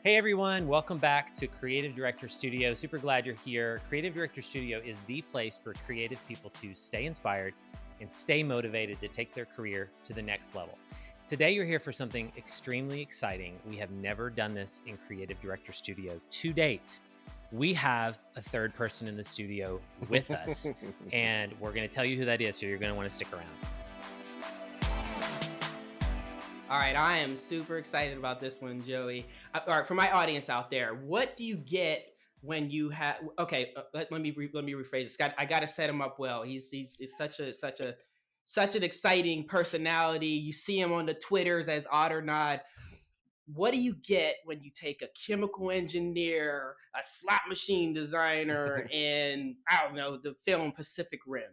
Hey everyone, welcome back to Creative Director Studio. Super glad you're here. Creative Director Studio is the place for creative people to stay inspired and stay motivated to take their career to the next level. Today, you're here for something extremely exciting. We have never done this in Creative Director Studio to date. We have a third person in the studio with us, and we're going to tell you who that is, so you're going to want to stick around. All right, I am super excited about this one, Joey. All right, for my audience out there, what do you get when you have? Okay, let me rephrase this. I got to set him up well. He's such an exciting personality. You see him on the Twitters as Otternod. What do you get when you take a chemical engineer, a slot machine designer, and I don't know the film Pacific Rim?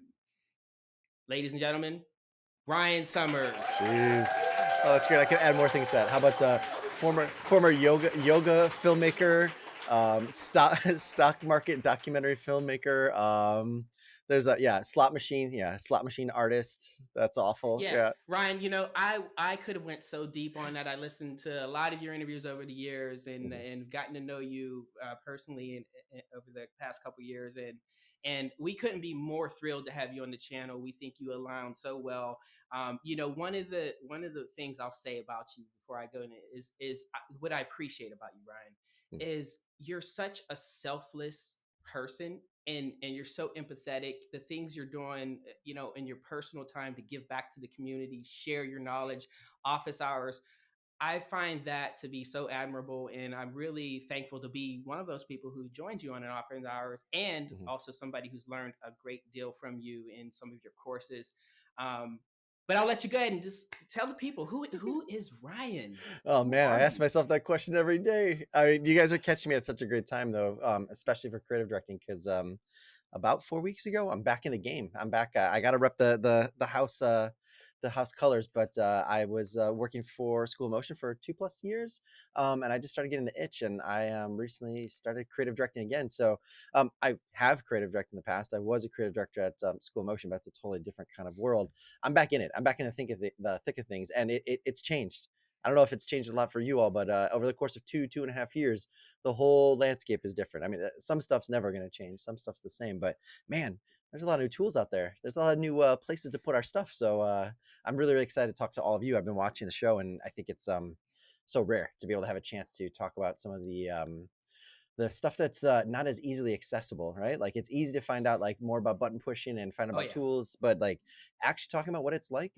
Ladies and gentlemen, Ryan Summers. Jeez. Oh, that's great. I can add more things to that. How about former yoga filmmaker, stock market documentary filmmaker. There's a slot machine artist. That's awful. Yeah, Yeah. Ryan, I could have went so deep on that. I listened to a lot of your interviews over the years Mhm. and gotten to know you personally over the past couple years and we couldn't be more thrilled to have you on the channel. We think you align so well. One of the things I'll say about you before I go into what I appreciate about you, Ryan, is you're such a selfless person and you're so empathetic. The things you're doing, in your personal time to give back to the community, share your knowledge, office hours, I find that to be so admirable, and I'm really thankful to be one of those people who joined you on an office hours, and Mhm. also somebody who's learned a great deal from you in some of your courses. um, but I'll let you go ahead and just tell the people who is Ryan. Oh Who man, I are ask you? myself that question every day. You guys are catching me at such a great time though, especially for creative directing because about 4 weeks ago, I'm back in the game. I'm back. I got to rep the house colors, but I was working for School of Motion for 2+ years, and I just started getting the itch, and I recently started creative directing again. So I have creative directed in the past. I was a creative director at School of Motion, but that's a totally different kind of world. I'm back in it. I'm back in the thick of things, and it's changed. I don't know if it's changed a lot for you all, but over the course of 2.5 years, the whole landscape is different. I mean, some stuff's never going to change. Some stuff's the same, but man, there's a lot of new tools out there. There's a lot of new places to put our stuff. So I'm really, really excited to talk to all of you. I've been watching the show, and I think it's so rare to be able to have a chance to talk about some of the stuff that's not as easily accessible, right? Like it's easy to find out like more about button pushing and find Oh about yeah. tools, but like actually talking about what it's like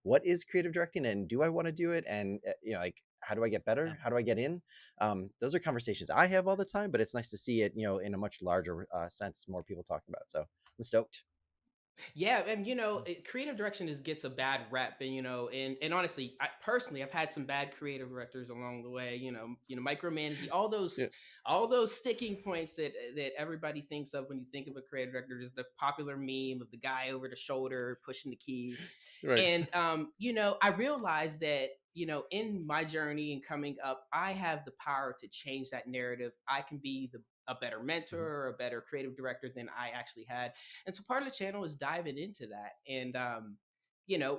what is creative directing and do I want to do it? And like how do I get Yeah. better? How do I get in? Those are conversations I have all the time, but it's nice to see it, in a much larger sense, more people talking about it. So I'm stoked. Yeah, and creative direction gets a bad rep, and honestly, personally, I've had some bad creative directors along the way. Micromanaging Yeah, all those sticking points that everybody thinks of when you think of a creative director is the popular meme of the guy over the shoulder pushing the keys, right. and I realized that in my journey and coming up, I have the power to change that narrative. I can be a better mentor Mhm. or a better creative director than I actually had, and so part of the channel is diving into that. And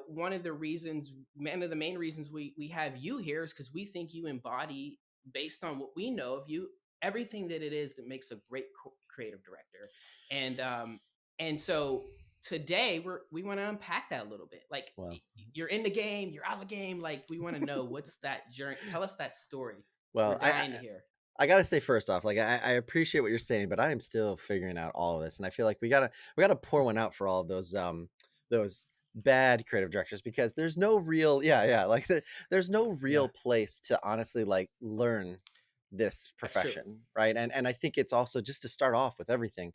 one of the main reasons we have you here is because we think you embody, based on what we know of you, everything that it is that makes a great creative director. And so today we want to unpack that a little bit. Like, Well, you're in the game, you're out of the game. Like, we want to know what's that journey. Tell us that story. We're well, dying to hear. I gotta say first off, like I appreciate what you're saying, but I am still figuring out all of this, and I feel like we gotta pour one out for all of those bad creative directors because there's no real like there's no Yeah, real place to honestly like learn this that's true. profession, right? And I think it's also just to start off with everything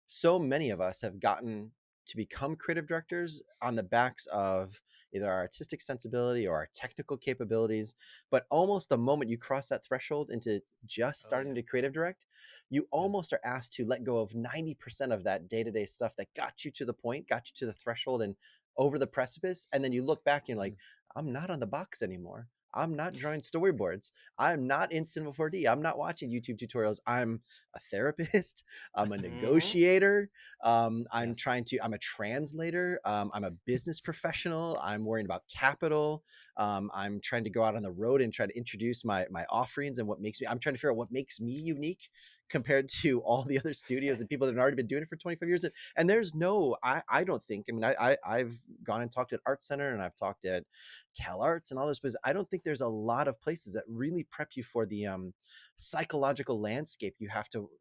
so many of us have gotten to become creative directors on the backs of either our artistic sensibility or our technical capabilities. But almost the moment you cross that threshold into just Oh starting yeah. to creative direct, you Yeah. almost are asked to let go of 90% of that day to day stuff that got you to the point, got you to the threshold and over the precipice. And then you look back and you're like, I'm not on the box anymore. I'm not drawing storyboards. I'm not in Cinema 4D. I'm not watching YouTube tutorials. I'm a therapist. I'm a Hmm. negotiator. Yes. I'm a translator. I'm a business professional. I'm worrying about capital. I'm trying to go out on the road and try to introduce my offerings and what makes me. I'm trying to figure out what makes me unique compared to all the other studios and people that have already been doing it for 25 years. And there's no, I don't think. I mean, I've gone and talked at Art Center and I've talked at Cal Arts and all those places. I don't think there's a lot of places that really prep you for the psychological landscape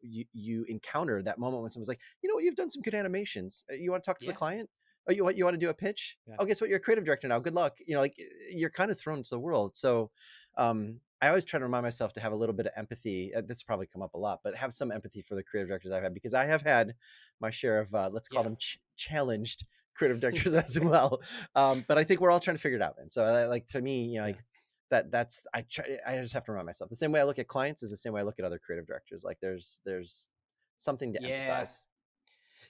you encounter that moment when someone's like, you know what, you've done some good animations. You want to talk to the Yeah. client? Oh, you want to do a pitch? Yeah. Oh, guess what? You're a creative director now. Good luck. You know, like you're kind of thrown into the world. So I always try to remind myself to have a little bit of empathy. This has probably come up a lot, but have some empathy for the creative directors I've had, because I have had my share of let's call Yeah. them challenged creative directors as well. But I think we're all trying to figure it out. And so, like to me, you know, Yeah. like that's I just have to remind myself. The same way I look at clients is the same way I look at other creative directors. Like there's something to Yeah. empathize.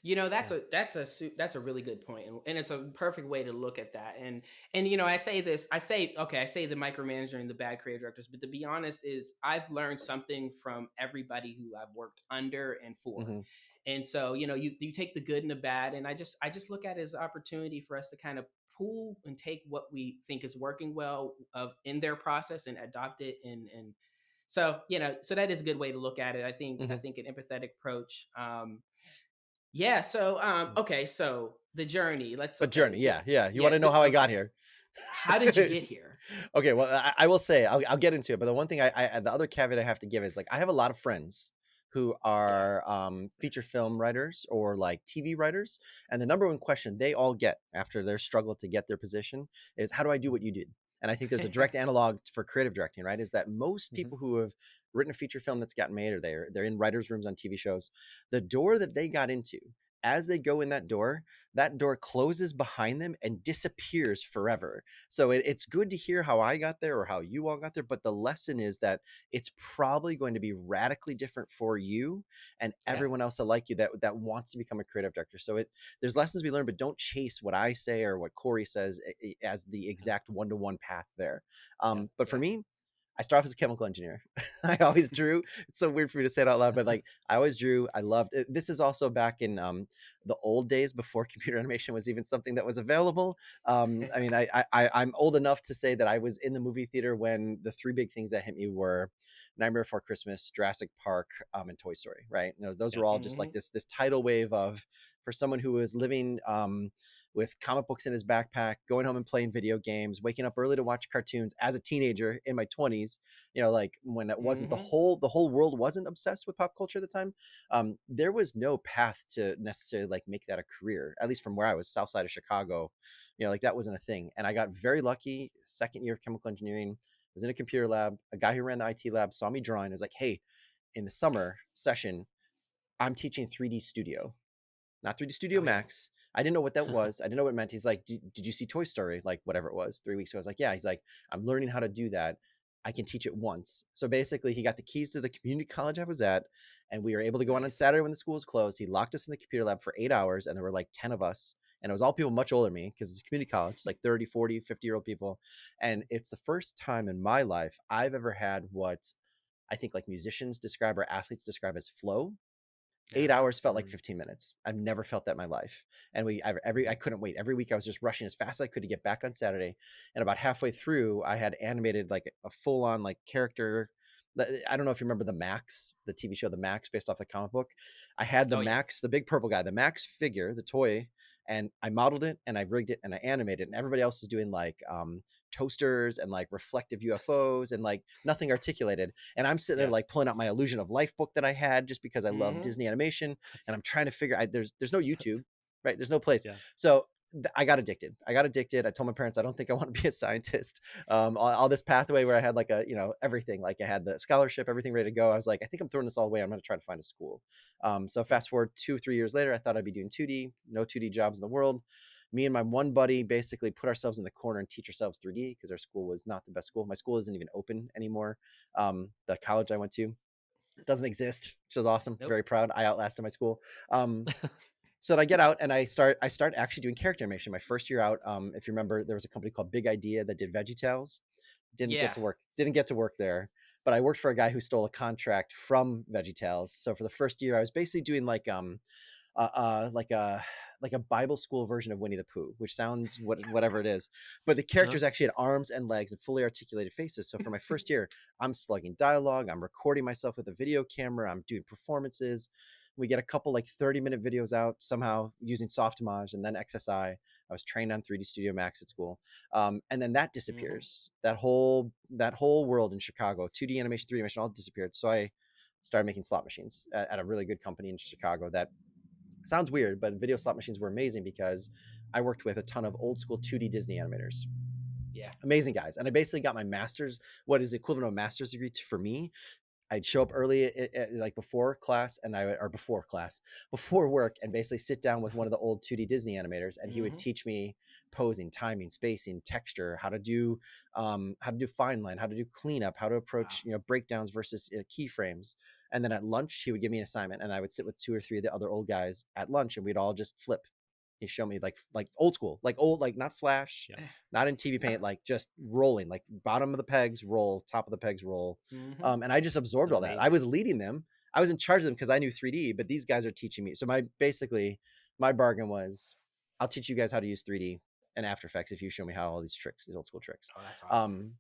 You know, that's Yeah. that's a really good point, and it's a perfect way to look at that. And you know, I say this, I say the micromanager and the bad creative directors, but to be honest, is I've learned something from everybody who I've worked under and for. Hmm. And so, you know, you take the good and the bad, and I just look at it as an opportunity for us to kind of pull and take what we think is working well of in their process and adopt it. And so, you know, so that is a good way to look at it. I Hmm. think an empathetic approach. Yeah. So, okay. So the journey. But journey, yeah. You want Yeah. to know how I got Okay. here? How did you get here? Okay, well, I will say I'll get into it, but the one thing the other caveat I have to give is like I have a lot of friends who Yeah. are feature film writers or like TV writers, and the number one question they all get after their struggle to get their position is, "How do I do what you did?" And I think there's a direct analog for creative directing, right? Is that most Hmm. people who have written a feature film that's gotten made, or they're in writers' rooms on TV shows, the door that they got into, as they go in that door closes behind them and disappears forever. So it's good to hear how I got there or how you all got there, but the lesson is that it's probably going to be radically different for you and Yeah. everyone else that like you that wants to become a creative director. So there's lessons we learn, but don't chase what I say or what Corey says as the Yeah. exact one-to-one path there. Yeah. But for Yeah. me, I start off as a chemical engineer. I always drew. It's so weird for me to say it out loud, but like I always drew. I loved it. This is also back in the old days before computer animation was even something that was available. I mean, I'm old enough to say that I was in the movie theater when the three big things that hit me were Nightmare Before Christmas, Jurassic Park, and Toy Story. Right? You know, those Yeah. were all just like Hmm. this tidal wave of, for someone who was living with comic books in his backpack, going home and playing video games, waking up early to watch cartoons as a teenager in my 20s, you know, like when it wasn't Hmm. the whole world wasn't obsessed with pop culture at the time. There was no path to necessarily like make that a career, at least from where I was, south side of Chicago. You know, like that wasn't a thing. And I got very lucky. Second year of chemical engineering, was in a computer lab. A guy who ran the IT lab saw me drawing. Was like, hey, in the summer session, I'm teaching 3D Studio, not 3D Studio Oh yeah. Max. I didn't know what that was. I didn't know what it meant. He's like, did you see Toy Story? Like whatever it was, 3 weeks ago. I was like, yeah. He's like, I'm learning how to do that. I can teach it once. So basically, he got the keys to the community college I was at, and we were able to go on Nice. Saturday when the school was closed. He locked us in the computer lab for 8 hours, and there were like 10 of us. And it was all people much older than me because it's community college. It's like 30, 40, 50-year-old people. And it's the first time in my life I've ever had what I think like musicians describe or athletes describe as flow. 8 hours felt like Mm. 15 minutes. I've never felt that in my life. And I couldn't wait. Every week I was just rushing as fast as I could to get back on Saturday. And about halfway through, I had animated like a full on like character. I don't know if you remember the Max, the TV show, the Max, based off the comic book. I had the Oh yeah. Max, the big purple guy, the Max figure, the toy, and I modeled it and I rigged it and I animated it. And everybody else is doing like toasters and like reflective UFOs and like nothing articulated. And I'm sitting there Yeah. like pulling out my Illusion of Life book that I had just because I love Hmm. Disney animation, and That's, I'm trying to figure. There's no that's YouTube, right? There's no place. yeah. So I got addicted. I told my parents I don't think I want to be a scientist. All this pathway where I had like a everything, like I had the scholarship, everything ready to go. I was like, I think I'm throwing this all away. I'm going to try to find a school. So Yeah. fast forward 2 3 years later, I thought I'd be doing 2D. No 2D jobs in the world. Me and my one buddy basically put ourselves in the corner and teach ourselves 3D because our school was not the best school. My school isn't even open anymore. The college I went to doesn't exist, which is awesome. Nope. Very proud. I outlasted my school. Um, so I get out and I start actually doing character animation. My first year out, if you remember, there was a company called Big Idea that did VeggieTales. Yeah. Didn't get to work there, but I worked for a guy who stole a contract from VeggieTales. So for the first year, I was basically doing like uh, uh like a like a Bible school version of Winnie the Pooh, which sounds whatever it is, but the Uh-huh. characters actually had arms and legs and fully articulated faces. So for my first year, I'm slugging dialogue, I'm recording myself with a video camera, I'm doing performances. We get a couple like 30-minute videos out somehow using Softimage and then XSI. I was trained on 3D Studio Max at school, and then that Hmm. disappears. That whole world in Chicago, 2D animation, 3D animation, all disappeared. So I started making slot machines at a really good company in Chicago that sounds weird, but video slot machines were amazing because I worked with a ton of old school 2D Disney animators. Yeah. Amazing guys. And I basically got my master's, what is the equivalent of a master's degree for me. I'd show up early like before class or before work, and basically sit down with one of the old 2D Disney animators, and he would Hmm. teach me posing, timing, spacing, texture, how to do fine line, how to do cleanup, how to Wow. approach breakdowns versus keyframes. And then at lunch, he would give me an assignment, and I would sit with two or three of the other old guys at lunch, and we'd all just flip. He showed me like old school, like old, like not Flash, Yeah. not in TV Paint, like just rolling, like bottom of the pegs roll, top of the pegs roll. Hmm. And I just It's absorbed all that. I amazing. was leading them. I was in charge of them because I knew 3D, but these guys are teaching me. So my bargain was, I'll teach you guys how to use 3D and After Effects if you show me how all these tricks, these old school tricks. Oh, that's awesome. Um,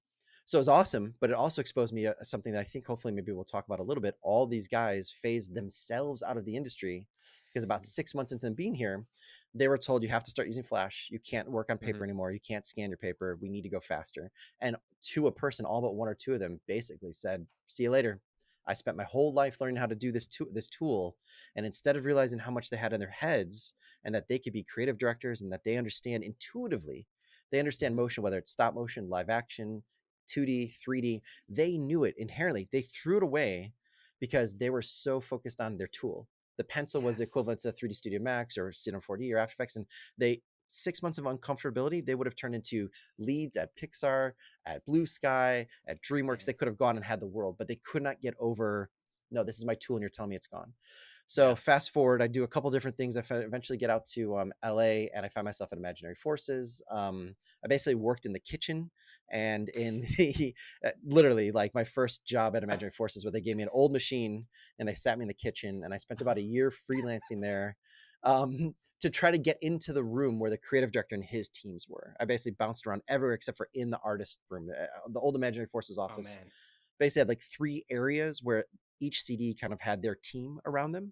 so it was awesome, but it also exposed me something that I think hopefully maybe we'll talk about a little bit. All these guys phased themselves out of the industry because about Hmm. 6 months into them being here, they were told you have to start using Flash. You can't work on paper Hmm. anymore. You can't scan your paper. We need to go faster. And to a person, all but one or two of them basically said, "See you later." I spent my whole life learning how to do this tool, and instead of realizing how much they had in their heads and that they could be creative directors and that they understand intuitively, they understand Hmm. motion, whether it's stop motion, live action, 2D, 3D, they knew it inherently. They threw it away because they were so focused on their tool. The pencil was the Yes. equivalent to 3D Studio Max or Cinema 4D or After Effects, and they 6 months of uncomfortability they would have turned into leads at Pixar, at Blue Sky, at DreamWorks. Yeah. They could have gone and had the world, but they could not get over. No, this is my tool, and you're telling me it's gone. So Yeah. fast forward, I do a couple different things. I eventually get out to LA, and I find myself at Imaginary Forces. I basically worked in the kitchen and in the literally like my first job at Imaginary Forces, where they gave me an old machine and they sat me in the kitchen, and I spent about a year freelancing there. To try to get into the room where the creative director and his teams were. I basically bounced around everywhere except for in the artist room. The old Imaginary Forces Oh office man. basically had like three areas where each CD kind of had their team around them.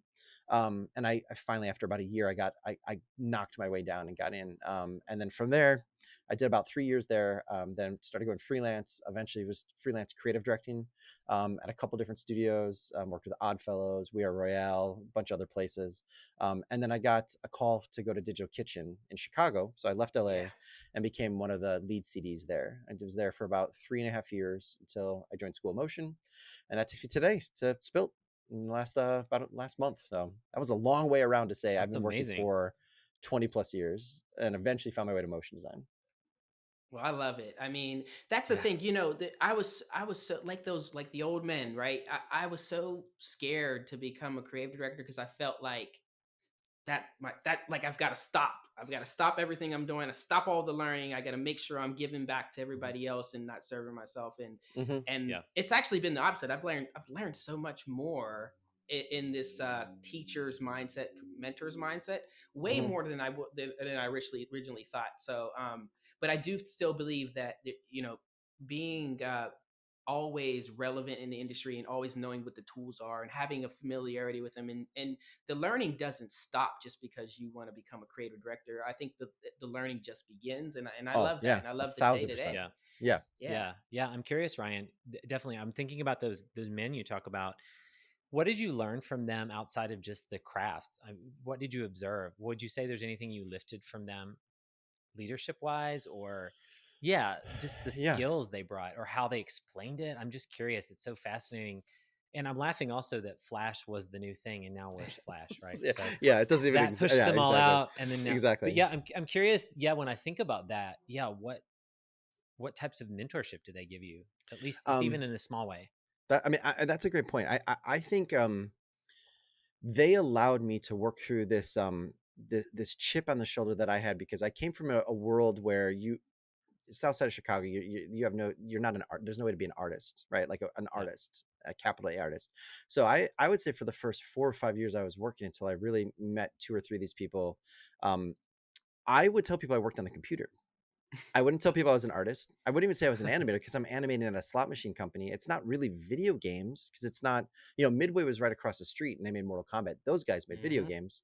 And I finally, after about a year, I knocked my way down and got in. And then from there, I did about 3 years there. Then started going freelance. Eventually, was freelance creative directing at a couple different studios. Worked with Oddfellows, We Are Royale, a bunch of other places. And then I got a call to go to Digital Kitchen in Chicago, so I left Yeah. LA and became one of the lead CDs there. I was there for about 3.5 years until I joined School of Motion, and that takes me today to Spilt in the last month. So that was a long way around to say I've That's been working amazing. for 20 plus years and eventually found my way to motion design. Well, I love it. I mean, that's the Yeah. thing, I was so like those like the old men, right? I was so scared to become a creative director because I felt like that like I've got to stop. I've got to stop everything I'm doing. I stop all the learning. I got to make sure I'm giving back to Mhm. everybody else and not serving myself. And Mhm. and Yeah. it's actually been the opposite. I've learned so much more in this teacher's mindset, mentor's mindset, way Mhm. more than I originally thought. So, but I do still believe that being always relevant in the industry and always knowing what the tools are and having a familiarity with them and the learning doesn't stop just because you want to become a creative director. I think the learning just begins, and I Oh love that, yeah, and I a love the day thousand to percent. day. Yeah. Yeah. Yeah. Yeah. Yeah. I'm curious, Ryan. Definitely. I'm thinking about those men you talk about. What did you learn from them outside of just the craft? What did you observe? Would you say there's anything you lifted from them leadership wise, or yeah, just the Yeah. skills they brought or how they explained it? I'm just curious. It's so fascinating. And I'm laughing also that Flash was the new thing and now where's Flash, right? Yeah. So Yeah. It doesn't even that exist. pushed Yeah. them all Exactly. out and then now, but Exactly. yeah, I'm curious. Yeah, when I think about that, yeah, what types of mentorship do they give you? At least if Um. even in a small way. That's a great point. I think they allowed me to work through this chip on the shoulder that I had because I came from a world where South Side of Chicago, you have no, you're not an art. There's no way to be an artist, right? Like an Yeah. artist, a capital A artist. So I would say for the first 4 or 5 years I was working, until I really met 2 or 3 of these people, um, I would tell people I worked on the computer. I wouldn't tell people I was an artist. I wouldn't even say I was an animator, because I'm animating at a slot machine company. It's not really video games, because it's not, Midway was right across the street and they made Mortal Kombat. Those guys made video Hmm. games.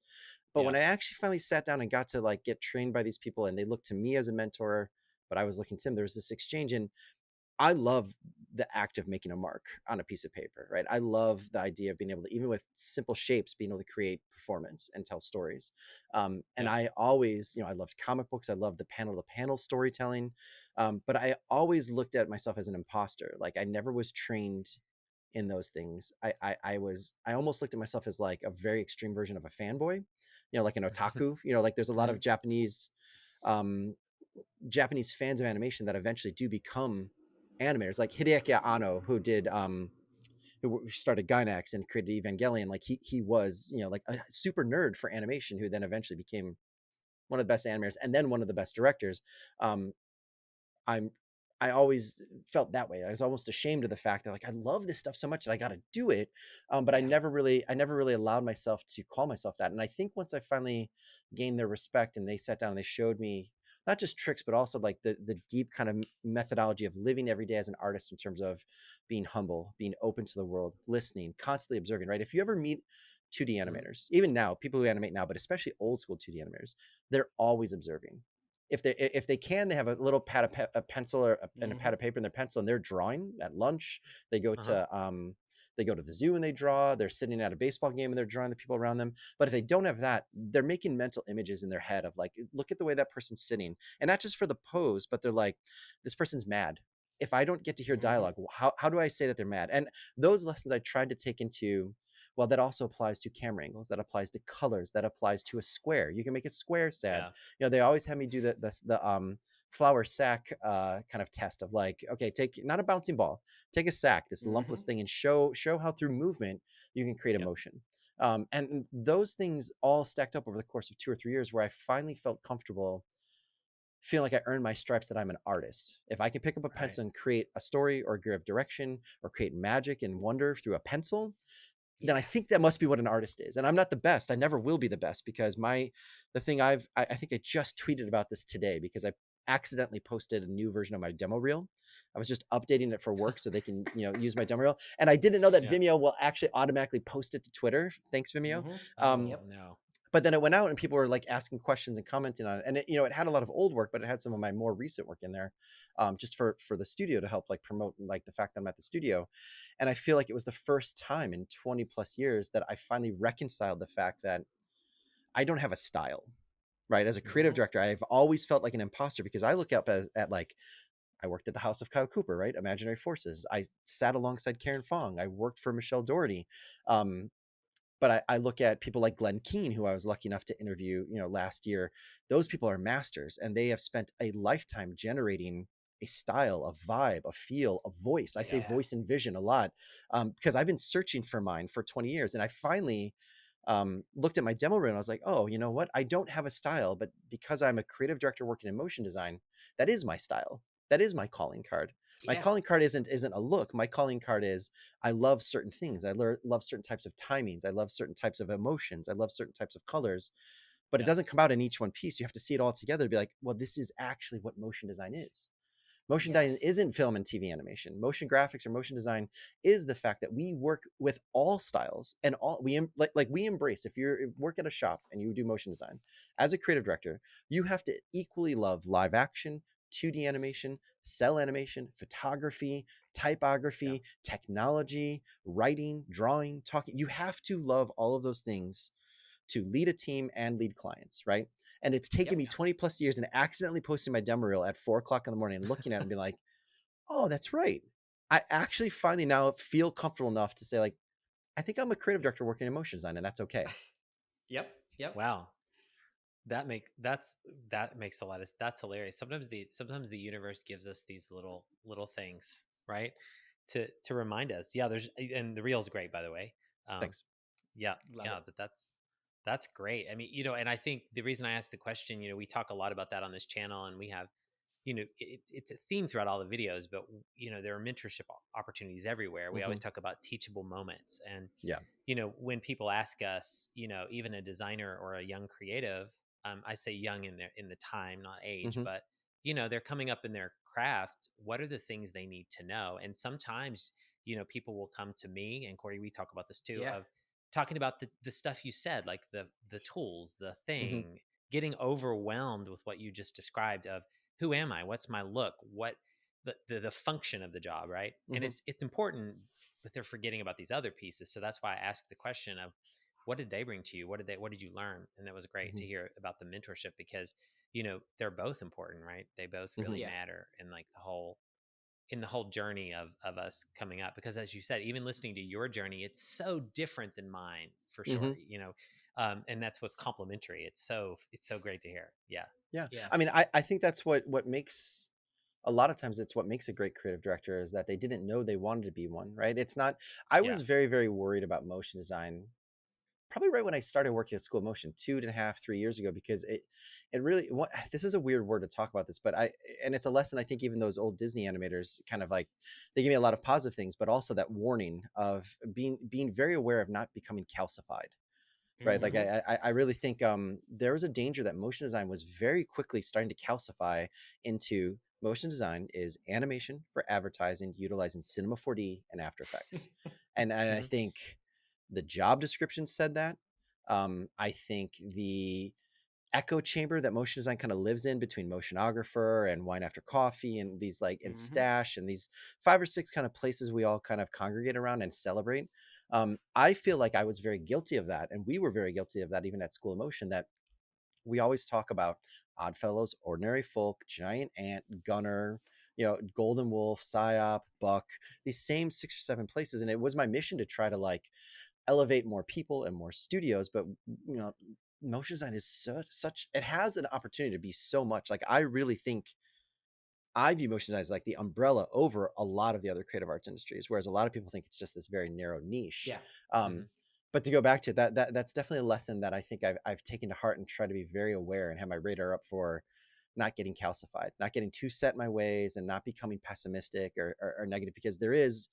But Yeah. when I actually finally sat down and got to like get trained by these people, and they looked to me as a mentor, but I was looking to them, there was this exchange. And I love the act of making a mark on a piece of paper, right? I love the idea of being able to, even with simple shapes, being able to create performance and tell stories. And Yeah. I always, I loved comic books. I loved the panel to panel storytelling. But I always looked at myself as an imposter. Like I never was trained in those things. I almost looked at myself as like a very extreme version of a fanboy, like an otaku, like there's a lot of um, Japanese fans of animation that eventually do become animators, like Hideaki Anno, who started Gainax and created Evangelion. Like he was, like a super nerd for animation, who then eventually became one of the best animators and then one of the best directors. Um, I'm I always felt that way. I was almost ashamed of the fact that, like, I love this stuff so much that I got to do it. But Yeah. I never really allowed myself to call myself that. And I think once I finally gained their respect, and they sat down and they showed me not just tricks, but also like the deep kind of methodology of living every day as an artist, in terms of being humble, being open to the world, listening, constantly observing, right? If you ever meet 2D Hmm. animators, even now, people who animate now, but especially old school 2D animators, they're always observing. If they can, they have a little pad of a pencil and a pad Hmm. of paper and their pencil, and they're drawing at lunch. They go Uh-huh. to they go to the zoo and they draw. They're sitting at a baseball game and they're drawing the people around them. But if they don't have that, they're making mental images in their head of like, look at the way that person's sitting, and not just for the pose, but they're like, this person's mad. If I don't get to hear Hmm. dialogue, how do I say that they're mad? And those lessons I tried to take into, well, that also applies to camera angles, that applies to colors, that applies to a square. You can make a square sad. Yeah. They always have me do the flour sack kind of test of like, okay, take not a bouncing ball, take a sack, this lumpless Hmm. thing, and show how through movement you can create Yep. emotion. And those things all stacked up over the course of 2 or 3 years, where I finally felt comfortable feeling like I earned my stripes, that I'm an artist. If I can pick up a Right. pencil and create a story, or give direction, or create magic and wonder through a pencil, then I Yeah. think that must be what an artist is. And I'm not the best. I never will be the best, because the thing I think I just tweeted about this today, because I accidentally posted a new version of my demo reel. I was just updating it for work so they can, use my demo reel. And I didn't know that Yeah. Vimeo will actually automatically post it to Twitter. Thanks, Vimeo. Hmm. Um, Oh Yep. no. but then it went out and people were like asking questions and commenting on it, and it had a lot of old work, but it had some of my more recent work in there, just for the studio, to help like promote like the fact that I'm at the studio. And I feel like it was the first time in 20 plus years that I finally reconciled the fact that I don't have a style, right? As a creative Hmm. director, I've always felt like an imposter, because I look up at like, I worked at the House of Kyle Cooper, right? Imaginary Forces. I sat alongside Karen Fong. I worked for Michelle Doherty. Um, but I look at people like Glenn Keane, who I was lucky enough to interview, last year. Those people are masters, and they have spent a lifetime generating a style, a vibe, a feel, a voice. I say Yeah. voice and vision a lot, because I've been searching for mine for 20 years, and I finally looked at my demo reel and I was like, oh, you know what? I don't have a style, but because I'm a creative director working in motion design, that is my style. That is my calling card. My Yeah. calling card isn't a look. My calling card is, I love certain things. Love certain types of timings. I love certain types of emotions. I love certain types of colors. But it Yep. doesn't come out in each one piece. You have to see it all together to be like, well, this is actually what motion design is. Motion design Yes. isn't film and TV animation. Motion graphics or motion design is the fact that we work with all styles, and all like we embrace. If you work at a shop and you do motion design as a creative director, you have to equally love live action, 2D animation, cell animation, photography, Yeah. typography, technology, writing, drawing, talking. You have to love all of those things to lead a team and lead clients, right? And it's taken Yep. me 20 plus years, and accidentally posting my demo reel at 4 o'clock in the morning and looking at it and being like, oh, that's right. I actually finally now feel comfortable enough to say, like, I think I'm a creative director working in motion design, and that's okay. Yep. Yep. Wow. That makes a lot of, that's hilarious. Sometimes the universe gives us these little things, right? To remind us. Yeah, there's, and the reel's great, by the way. Um Thanks. yeah, Love yeah, it. that's great. I mean, and I think the reason I asked the question, we talk a lot about that on this channel, and we have, it's a theme throughout all the videos, but there are mentorship opportunities everywhere. We always Hmm. talk about teachable moments. And Yeah. when people ask us, even a designer or a young creative, I say young in the time, not age, Hmm. but they're coming up in their craft. What are the things they need to know? And sometimes people will come to me, and Corey, we talk about this too, Yeah. of talking about the stuff you said, like the tools, the Hmm. thing, getting overwhelmed with what you just described of who am I, what's my look, what the function of the job, right? And Hmm. it's important, but they're forgetting about these other pieces. So that's why I asked the question of what did they bring to you, what did you learn? And it was great Hmm. to hear about the mentorship, because they're both important, right? They both Hmm. really Yeah. matter in like the whole journey of us coming up, because as you said, even listening to your journey, it's so different than mine, for sure. Hmm. And that's what's complementary. It's so great to hear. Yeah. Yeah. Yeah. I mean, I think that's what makes, a lot of times it's what makes a great creative director, is that they didn't know they wanted to be one, right? It's not, I Yeah. was very, very worried about motion design probably right when I started working at School of Motion 2.5, 3 years ago, because it really, this is a weird word to talk about this, but and it's a lesson I think even those old Disney animators kind of like, they give me a lot of positive things, but also that warning of being very aware of not becoming calcified. Right. Like Hmm. I really think there was a danger that motion design was very quickly starting to calcify into, motion design is animation for advertising utilizing Cinema 4D and After Effects. And I Hmm. think the job description said that. I think the echo chamber that motion design kind of lives in between motionographer and wine after coffee and these like, and Hmm. stash, and these 5 or 6 kind of places we all kind of congregate around and celebrate. I feel like I was very guilty of that, and we were very guilty of that even at School of Motion, that we always talk about Oddfellows, Ordinary Folk, Giant Ant, Gunner, Golden Wolf, Psyop, Buck, these same 6 or 7 places. And it was my mission to try to like elevate more people and more studios. But motion design is such, it has an opportunity to be so much. Like I really think I view motion design as like the umbrella over a lot of the other creative arts industries, whereas a lot of people think it's just this very narrow niche. Yeah. Um, Hmm. but to go back to it, that's definitely a lesson that I think I've taken to heart, and try to be very aware and have my radar up for not getting calcified, not getting too set in my ways, and not becoming pessimistic or negative, because there is,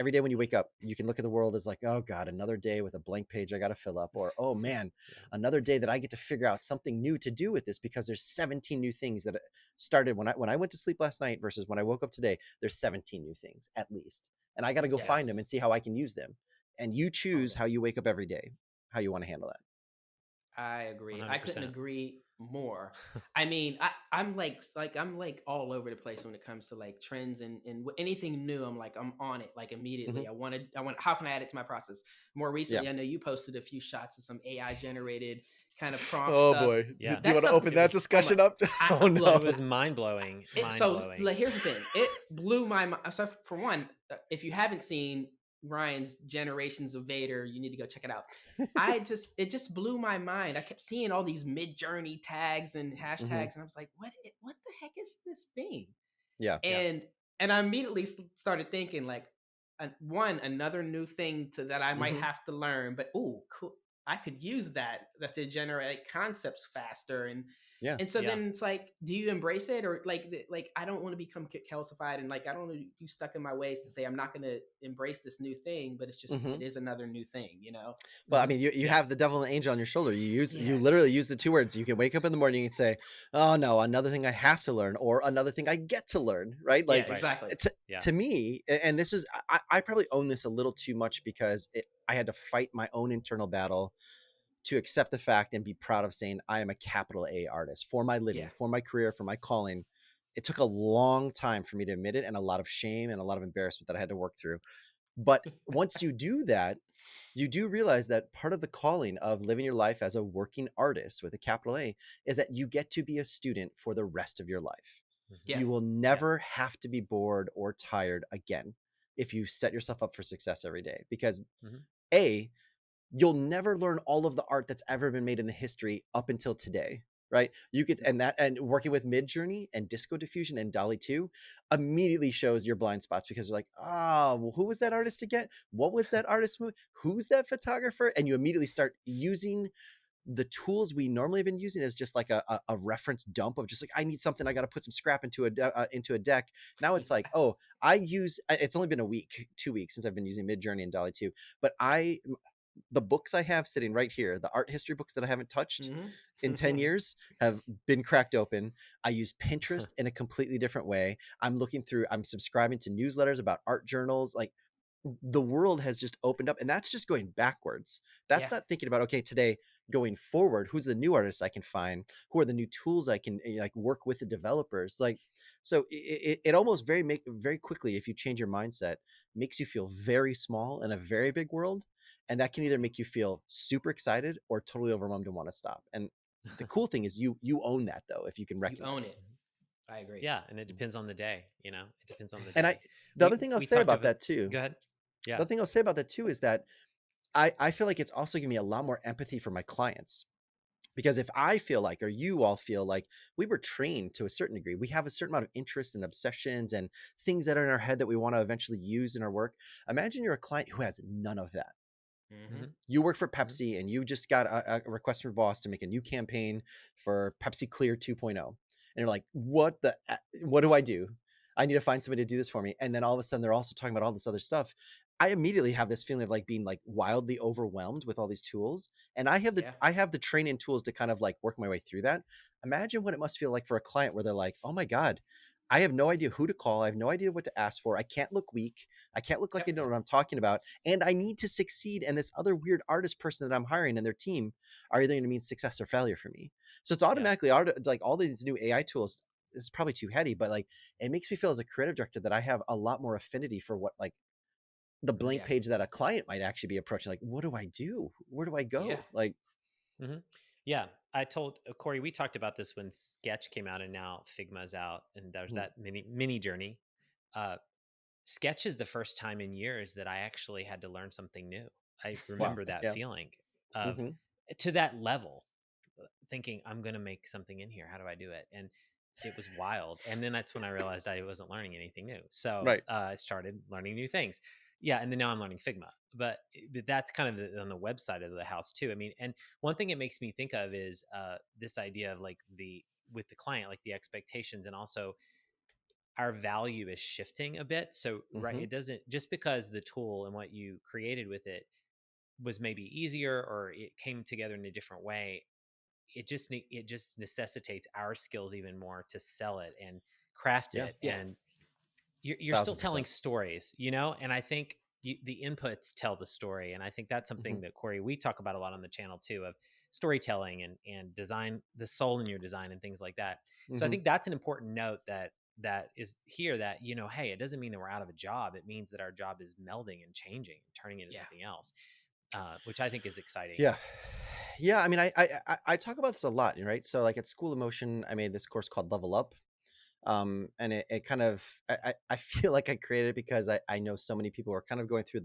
every day when you wake up, you can look at the world as like, oh God, another day with a blank page I got to fill up. Or, oh man, Yeah. another day that I get to figure out something new to do with this, because there's 17 new things that started when I went to sleep last night versus when I woke up today. There's 17 new things at least. And I got to go find them Yes. and see how I can use them. And you choose Okay. how you wake up every day, how you want to handle that. I agree. I couldn't 100%. agree more. I mean, I'm like all over the place when it comes to like trends and anything new. I'm on it like Hmm. immediately. I want. How can I add it to my process? More Yeah. recently, I know you posted a few shots of some AI generated kind of prompt Oh stuff. boy. Do Yeah. you That want to stuff, open it that was. Oh my. discussion up? Oh Look, no. It was mind blowing. Mind so blowing. like, here's the thing. It blew my mind. So for one, if you haven't seen Ryan's Generations of Vader, you need to go check it out. It just blew my mind. I kept seeing all these mid journey tags and Hmm. hashtags, and I was like, what the heck is this thing? Yeah. Yeah. And I immediately started thinking like, another new thing that I might Hmm. have to learn. But oh, cool, I could use that to generate concepts faster. Yeah. And so Yeah. then it's like, do you embrace it, or like I don't want to become calcified, and like I don't want to be stuck in my ways to say I'm not going to embrace this new thing, but Hmm. it is another new thing. Well, I Hmm. mean, you Yeah. have the devil and the angel on your shoulder. You Yes. literally use the 2 words. You can wake up in the morning and say, "Oh no, another thing I have to learn," or "Another thing I get to learn." Right? Yeah. Like Right. Exactly. to Yeah. to me, and this is, I probably own this a little too much, because I had to fight my own internal battle to accept the fact and be proud of saying I am a capital A artist for my Yeah. living, for my career, for my calling. It took a long time for me to admit it, and a lot of shame and a lot of embarrassment that I had to work through. But once you do that, you do realize that part of the calling of living your life as a working artist with a capital A is that you get to be a student for the rest of your life. Hmm. Yeah. You will Yeah. never have to be bored or tired again if you set yourself up for success every day, because Hmm. A, you'll never learn all of the art that's ever been made in the history up until today, right? You could, No. and working with Mid Journey and Disco Diffusion and Dolly 2 immediately shows your blind spots, because you're like, oh, well, who was that artist again? What was that artist? Who's that photographer? And you immediately start using the tools we normally have been using is just like a reference dump of just like, I need something, I got to put some scrap into a deck. Now it's like, oh, it's only been a week, 2 weeks since I've been using Midjourney and Dolly 2, but the books I have sitting right here, the art history books that I haven't touched in 10 Mm-hmm. years have been cracked open. I use Pinterest in a completely different way. I'm subscribing to newsletters about art journals. Like, the world has just opened up, and that's just going backwards. That's Yeah. not thinking about, okay, today going forward, who's the new artists I can find, who are the new tools I can like work with the developers. Like, so it almost very quickly, if you change your mindset, makes you feel very small in a very big world, and that can either make you feel super excited or totally overwhelmed and want to stop. And the cool thing is you own that, though, if you can You recognize own it. it. I agree. Yeah, and it depends on the day. It depends on the And day. the We other thing I'll we say talked about about. that too, Go ahead. the Yeah. other thing I'll say about that too is that I feel like it's also giving me a lot more empathy for my clients. Because if I feel like, or you all feel like, we were trained to a certain degree, we have a certain amount of interests and obsessions and things that are in our head that we want to eventually use in our work. Imagine you're a client who has none of that. Mm-hmm. Hmm. You work for Hmm. Pepsi and you just got a request from your boss to make a new campaign for Pepsi Clear 2.0. And you're like, what do I do? I need to find somebody to do this for me. And then all of a sudden they're also talking about all this other stuff. I immediately have this feeling of like being like wildly overwhelmed with all these tools. And Yeah. I have the training tools to kind of like work my way through that. Imagine what it must feel like for a client where they're like, oh my God, I have no idea who to call. I have no idea what to ask for. I can't look weak. I can't look like I Yep. don't know what I'm talking about. And I need to succeed. And this other weird artist person that I'm hiring and their team are either going to mean success or failure for me. So it's Yeah. automatically like all these new AI tools. This is probably too heady, but like it makes me feel as a creative director that I have a lot more affinity for what like the blank Yeah. page that a client might actually be approaching. Like, what do I do? Where do I Yeah. go? Like, Hmm. Yeah, I told Corey. We talked about this when Sketch came out, and now Figma's out, and there's mhm. that mini journey. Uh, Sketch is the first time in years that I actually had to learn something new. I Wow. remember that Yeah. feeling of Hmm. to that level, thinking I'm going to make something in here. How do I do it? And it was wild. And then that's when I realized I wasn't learning anything new. So Right. I started learning new things. Yeah, and then now I'm learning Figma. But that's kind of on the website of the house too. I mean, and one thing it makes me think of is this idea of like the with the client, like the expectations, and also our value is shifting a bit. So right, Hmm. it doesn't just because the tool and what you created with it was maybe easier or it came together in a different way, it just necessitates our skills even more to sell it and craft Yeah. it. Yeah. And you're still Thousand telling percent. stories, and I think the inputs tell the story. And I think that's Hmm. something that Corey, we talk about a lot on the channel too, of storytelling and design, the soul in your design and things like that. So I Hmm. think that's an important note that is here, that hey, it doesn't mean that we're out of a job. It means that our job is melding and changing and turning into Yeah. something else, which I think is exciting. Yeah. Yeah. I mean, I talk about this a lot, right? So like at School of Motion, I made this course called Level Up. And it kind of, I feel like I created it because I know so many people are kind of going through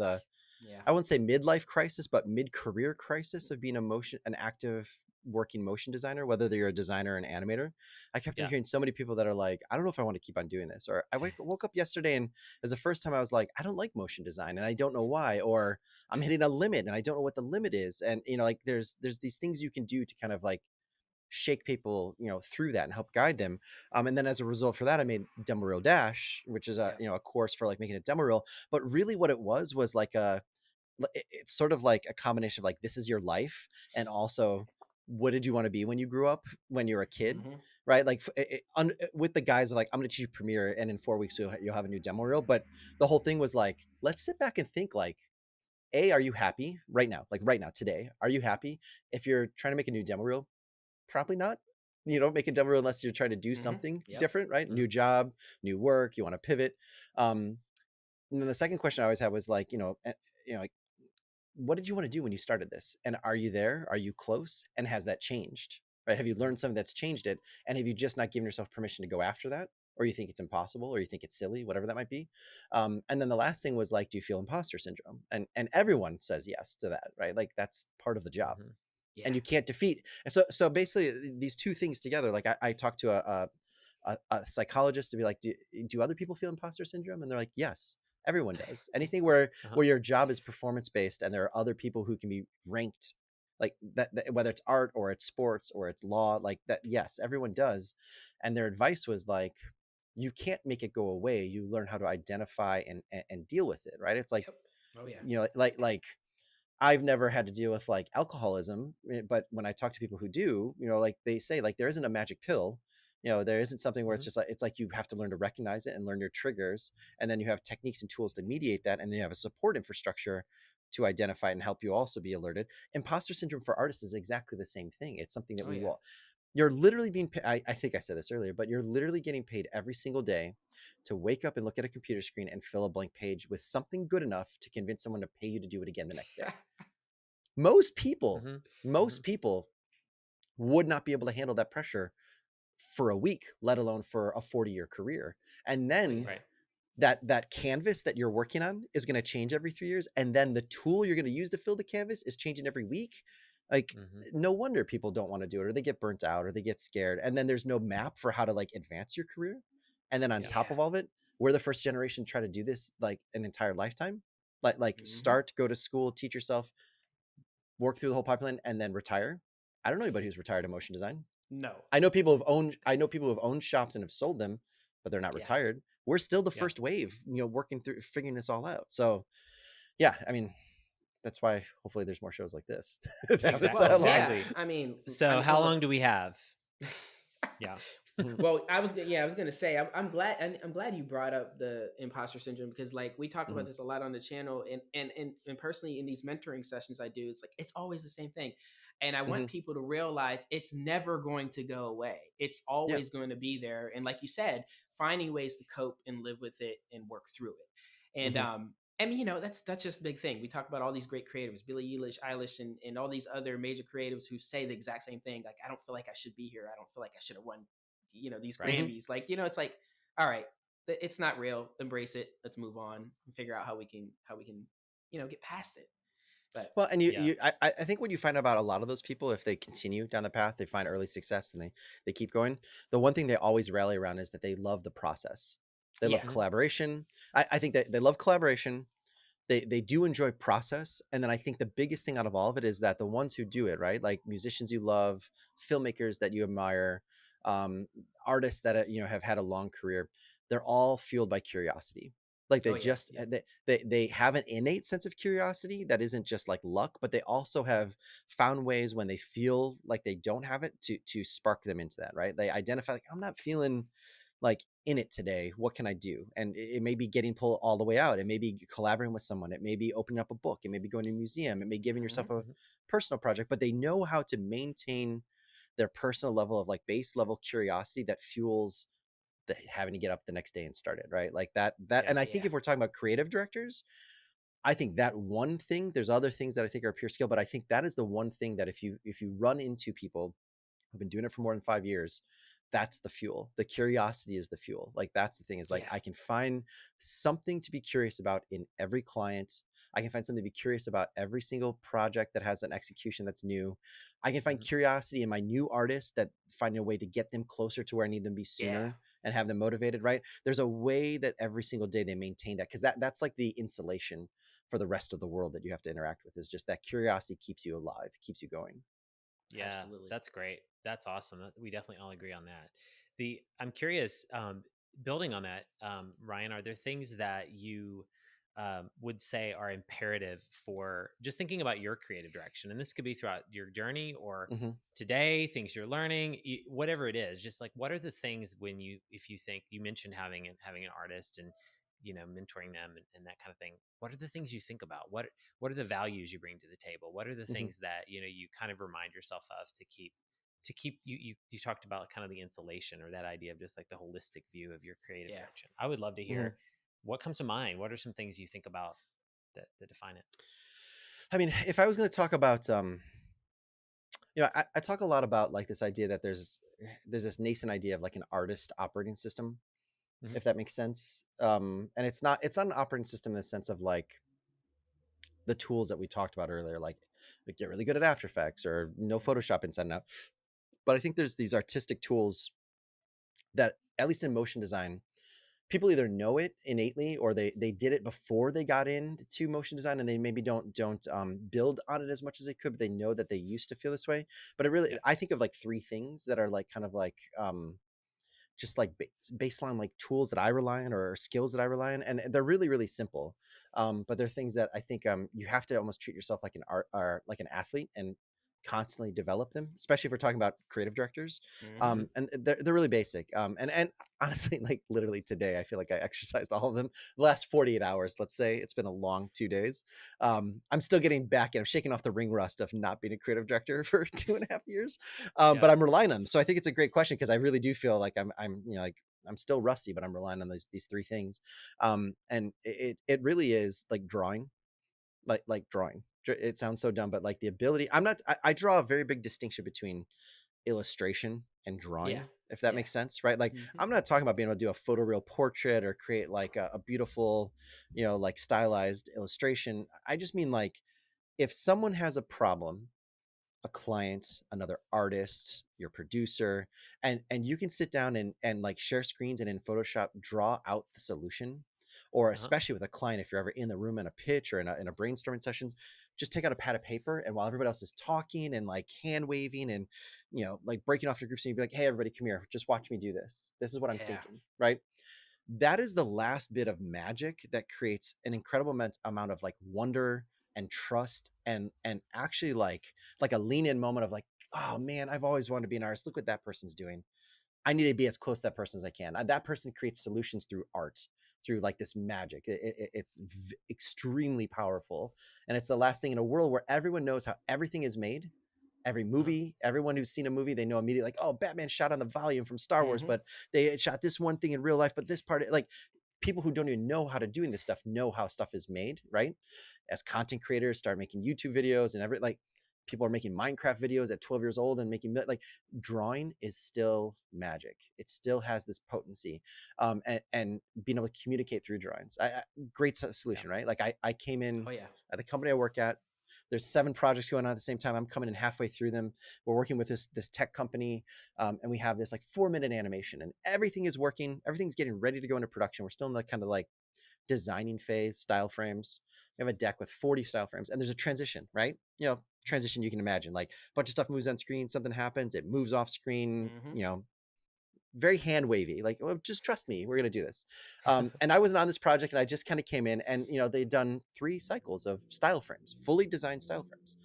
Yeah. I wouldn't say midlife crisis, but mid-career crisis of being an active working motion designer, whether you're a designer or an animator. I kept on Yeah. hearing so many people that are like, I don't know if I want to keep on doing this. Or woke up yesterday and it was the first time I was like, I don't like motion design and I don't know why. Or I'm hitting a limit and I don't know what the limit is. And, like there's these things you can do to kind of like shake people through that and help guide them. And then as a result for that, I made Demo Reel Dash, which is a Yeah. a course for like making a demo reel. But really what it was like it's sort of like a combination of like, this is your life, and also what did you want to be when you grew up, when you were a kid, Mm-hmm. right? Like with the guys of like, I'm going to teach you Premiere and in 4 weeks you'll have a new demo reel. But the whole thing was like, let's sit back and think like, are you happy right now, like right now today, are you happy? If you're trying to make a new demo reel, probably not. You don't make a demo reel unless you're trying to do Mm-hmm. something Yep. different, right? Mhm. New job, new work, you want to pivot. um and then the second question I always had was like, like, what did you want to do when you started this? And are you there? Are you close? And has that changed? Right? Have you learned something that's changed it? And have you just not given yourself permission to go after that? Or you think it's impossible, or you think it's silly, whatever that might be. And then the last thing was like, do you feel imposter syndrome? And everyone says yes to that, right? Like that's part of the job. Mhm. And Yeah. you can't defeat. So basically, these two things together. Like I talked to a psychologist to be like, do other people feel imposter syndrome? And they're like, yes, everyone does. Anything where Uh-huh. where your job is performance based and there are other people who can be ranked like that whether it's art or it's sports or it's law, like that, yes, everyone does. And their advice was like, you can't make it go away, you learn how to identify and deal with it, right? It's like, Yep. Oh yeah. like I've never had to deal with like alcoholism, but when I talk to people who do, like they say like there isn't a magic pill. There isn't something where it's Mhm. just like, it's like you have to learn to recognize it and learn your triggers, and then you have techniques and tools to mediate that, and then you have a support infrastructure to identify it and help you also be alerted. Imposter syndrome for artists is exactly the same thing. It's something that Oh we yeah. will, you're literally being I think I said this earlier, but you're literally getting paid every single day to wake up and look at a computer screen and fill a blank page with something good enough to convince someone to pay you to do it again the next day. most people Mhm. most Mhm. people would not be able to handle that pressure for a week, let alone for a 40-year career. And Oh then yeah. Right. that canvas that you're working on is going to change every 3 years, and then the tool you're going to use to fill the canvas is changing every week. Like, Mhm. no wonder people don't want to do it, or they get burnt out, or they get scared, and then there's no map for how to like advance your career. And then on Yep. top Yeah. of all of it, we're the first generation to try to do this like an entire lifetime, like Hmm. start, go to school, teach yourself, work through the whole pipeline, and then retire. I don't know anybody who's retired in motion design. No. I know people who have owned shops and have sold them, but they're not Yeah. retired. We're still the Yeah. first wave, working through figuring this all out. So yeah, I mean, that's why hopefully there's more shows like this to have this Exactly. Well, dialogue. yeah. Exactly. I So mean, how and look. long do we have? Yeah. Mhm, Well, I was gonna say, I'm glad, I'm glad you brought up the imposter syndrome, because like we talk about mhm, this a lot on the channel, and personally in these mentoring sessions I do, it's like it's always the same thing, and I want mhm. people to realize it's never going to go away. It's Yeah. always going to be there, and like you said, finding ways to cope and live with it and work through it, Mhm, and that's just a big thing. We talk about all these great creatives, Billie Eilish, and all these other major creatives who say the exact same thing. Like, I don't feel like I should be here. I don't feel like I should have won, these Right. mhm. Grammys. Like, it's like, all right, it's not real. Embrace it. Let's move on and figure out how we can get past it. But Well, and Yeah. I think what you find about a lot of those people, if they continue down the path, they find early success and they keep going. The one thing they always rally around is that they love the process. They love yeah, Mhm. collaboration. I think that they love collaboration. They do enjoy process, and then I think the biggest thing out of all of it is that the ones who do it right, like musicians you love, filmmakers that you admire, um, artists that have had a long career, they're all fueled by curiosity. Like they oh yeah, just yep, they have an innate sense of curiosity that isn't just like luck, but they also have found ways when they feel like they don't have it to spark them into that, right? They identify like, I'm not feeling like in it today, what can I do? And it may be getting pulled all the way out, it may be collaborating with someone, it may be opening up a book, it may be going to a museum, it may giving hmm yourself a Mhm. personal project, but they know how to maintain their personal level of like base level curiosity that fuels the having to get up the next day and start it, right? Like that. Yeah. And I think yeah, if we're talking about creative directors, I think that one thing, there's other things that I think are pure skill, but I think that is the one thing that if you run into people who've been doing it for more than 5 years, that's the fuel. The curiosity is the fuel. Like that's the thing, is like yeah, I can find something to be curious about in every client. I can find something to be curious about every single project that has an execution that's new. I can find Mhm. curiosity in my new artists, that finding a way to get them closer to where I need them to be yeah, sooner and have them motivated, right? There's a way that every single day they maintain that, because that's like the insulation for the rest of the world that you have to interact with, is just that curiosity keeps you alive, keeps you going. Yeah, absolutely. that's great. That's awesome. We definitely all agree on that. I'm curious, building on that, Ryan, are there things that you would say are imperative for just thinking about your creative direction? And this could be throughout your journey or Hmm. today, things you're learning, whatever it is. Just like, what are the things if you think you mentioned having an artist and mentoring them and that kind of thing. What are the things you think about? What are the values you bring to the table? What are the Hmm. things that you kind of remind yourself of to keep you talked about kind of the insulation or that idea of just like the holistic view of your creative Yeah. direction. I would love to Hmm. hear what comes to mind. What are some things you think about that define it? I mean, if I was going to talk about, I talk a lot about like this idea that there's this nascent idea of like an artist operating system, Hmm. if that makes sense. And it's not an operating system in the sense of like the tools that we talked about earlier, like get really good at After Effects or no Photoshop inside and out. But I think there's these artistic tools that, at least in motion design, people either know it innately, or they did it before they got into motion design, and they maybe don't build on it as much as they could, but they know that they used to feel this way. But Yeah. I think of like three things that are like kind of like just like baseline like tools that I rely on, or skills that I rely on, and they're really really simple. But they're things that I think you have to almost treat yourself like an art or like an athlete, and constantly develop them, especially if we're talking about creative directors. Mm-hmm. And they're really basic. And honestly, like literally today, I feel like I exercised all of them the last 48 hours. Let's say it's been a long 2 days. I'm still getting back, and I'm shaking off the ring rust of not being a creative director for 2.5 years. Yeah. But I'm relying on them. So I think it's a great question, because I really do feel like I'm like I'm still rusty, but I'm relying on these three things. And it really is like drawing, like drawing. It sounds so dumb, but like the ability. I draw a very big distinction between illustration and Yeah. drawing, if that Yeah. makes sense, right? Like Mm-hmm. I'm not talking about being able to do a photoreal portrait or create like a beautiful, like stylized illustration. I just mean like, if someone has a problem, a client, another artist, your producer, and you can sit down and like share screens, and in Photoshop draw out the solution. Or Uh-huh. especially with a client, if you're ever in the room in a pitch or in a brainstorming sessions, just take out a pad of paper, and while everybody else is talking and like hand waving and like breaking off your groups, and you'd be like, hey everybody, come here, just watch me do this. This is what I'm Yeah. thinking, right? That is the last bit of magic that creates an incredible amount of like wonder and trust, and actually like a lean in moment of like, oh man, I've always wanted to be an artist, look what that person's doing. I need to be as close to that person as I can. That person creates solutions through art, through like this magic. It's extremely powerful, and it's the last thing in a world where everyone knows how everything is made. Every Uh-huh. movie, everyone who's seen a movie, they know immediately, like, oh, Batman shot on the volume from Star Wars, Mm-hmm. but they shot this one thing in real life, but this part, like, people who don't even know how to doing this stuff know how stuff is made, right? As content creators start making YouTube videos, and like people are making Minecraft videos at 12 years old and making like, drawing is still magic. It still has this potency, and being able to communicate through drawings. Great Yeah. solution, right? Like I came in Oh yeah. at the company I work at. There's 7 projects going on at the same time. I'm coming in halfway through them. We're working with this tech company, and we have this like 4-minute animation, and everything is working. Everything's getting ready to go into production. We're still in the kind of like designing phase, style frames. We have a deck with 40 style frames, and there's a transition, right? Transition, you can imagine, like a bunch of stuff moves on screen, something happens, it moves off screen, Mm-hmm. very hand wavy, like, well, just trust me, we're going to do this. And I wasn't on this project, and I just kind of came in, and they'd done 3 cycles of style frames, fully designed style frames.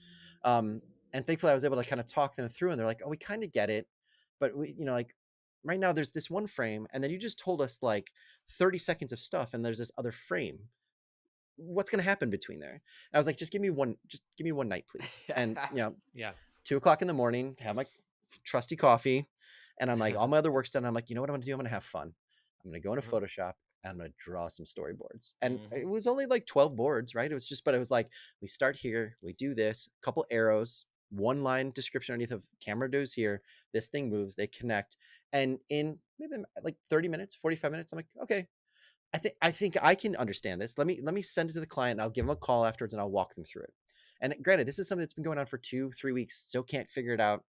And thankfully I was able to kind of talk them through, and they're like, oh, we kind of get it, but we, like, right now there's this one frame, and then you just told us like 30 seconds of stuff, and there's this other frame. What's going to happen between there? I was like, just give me one night, please. And Yeah. 2 o'clock in the morning, have my trusty coffee, and I'm like, all my other work's done. I'm like, you know what I'm gonna do? I'm gonna have fun. I'm gonna go into Uh-huh. Photoshop, and I'm gonna draw some storyboards. And Mm-hmm. it was only like 12 boards, right? But it was like, we start here, we do this, a couple arrows, one line description underneath of camera does here, this thing moves, they connect. And in maybe like 30 minutes, 45 minutes, I'm like, okay, I think I can understand this. Let me send it to the client, and I'll give them a call afterwards, and I'll walk them through it. And granted, this is something that's been going on for 2-3 weeks, still can't figure it out.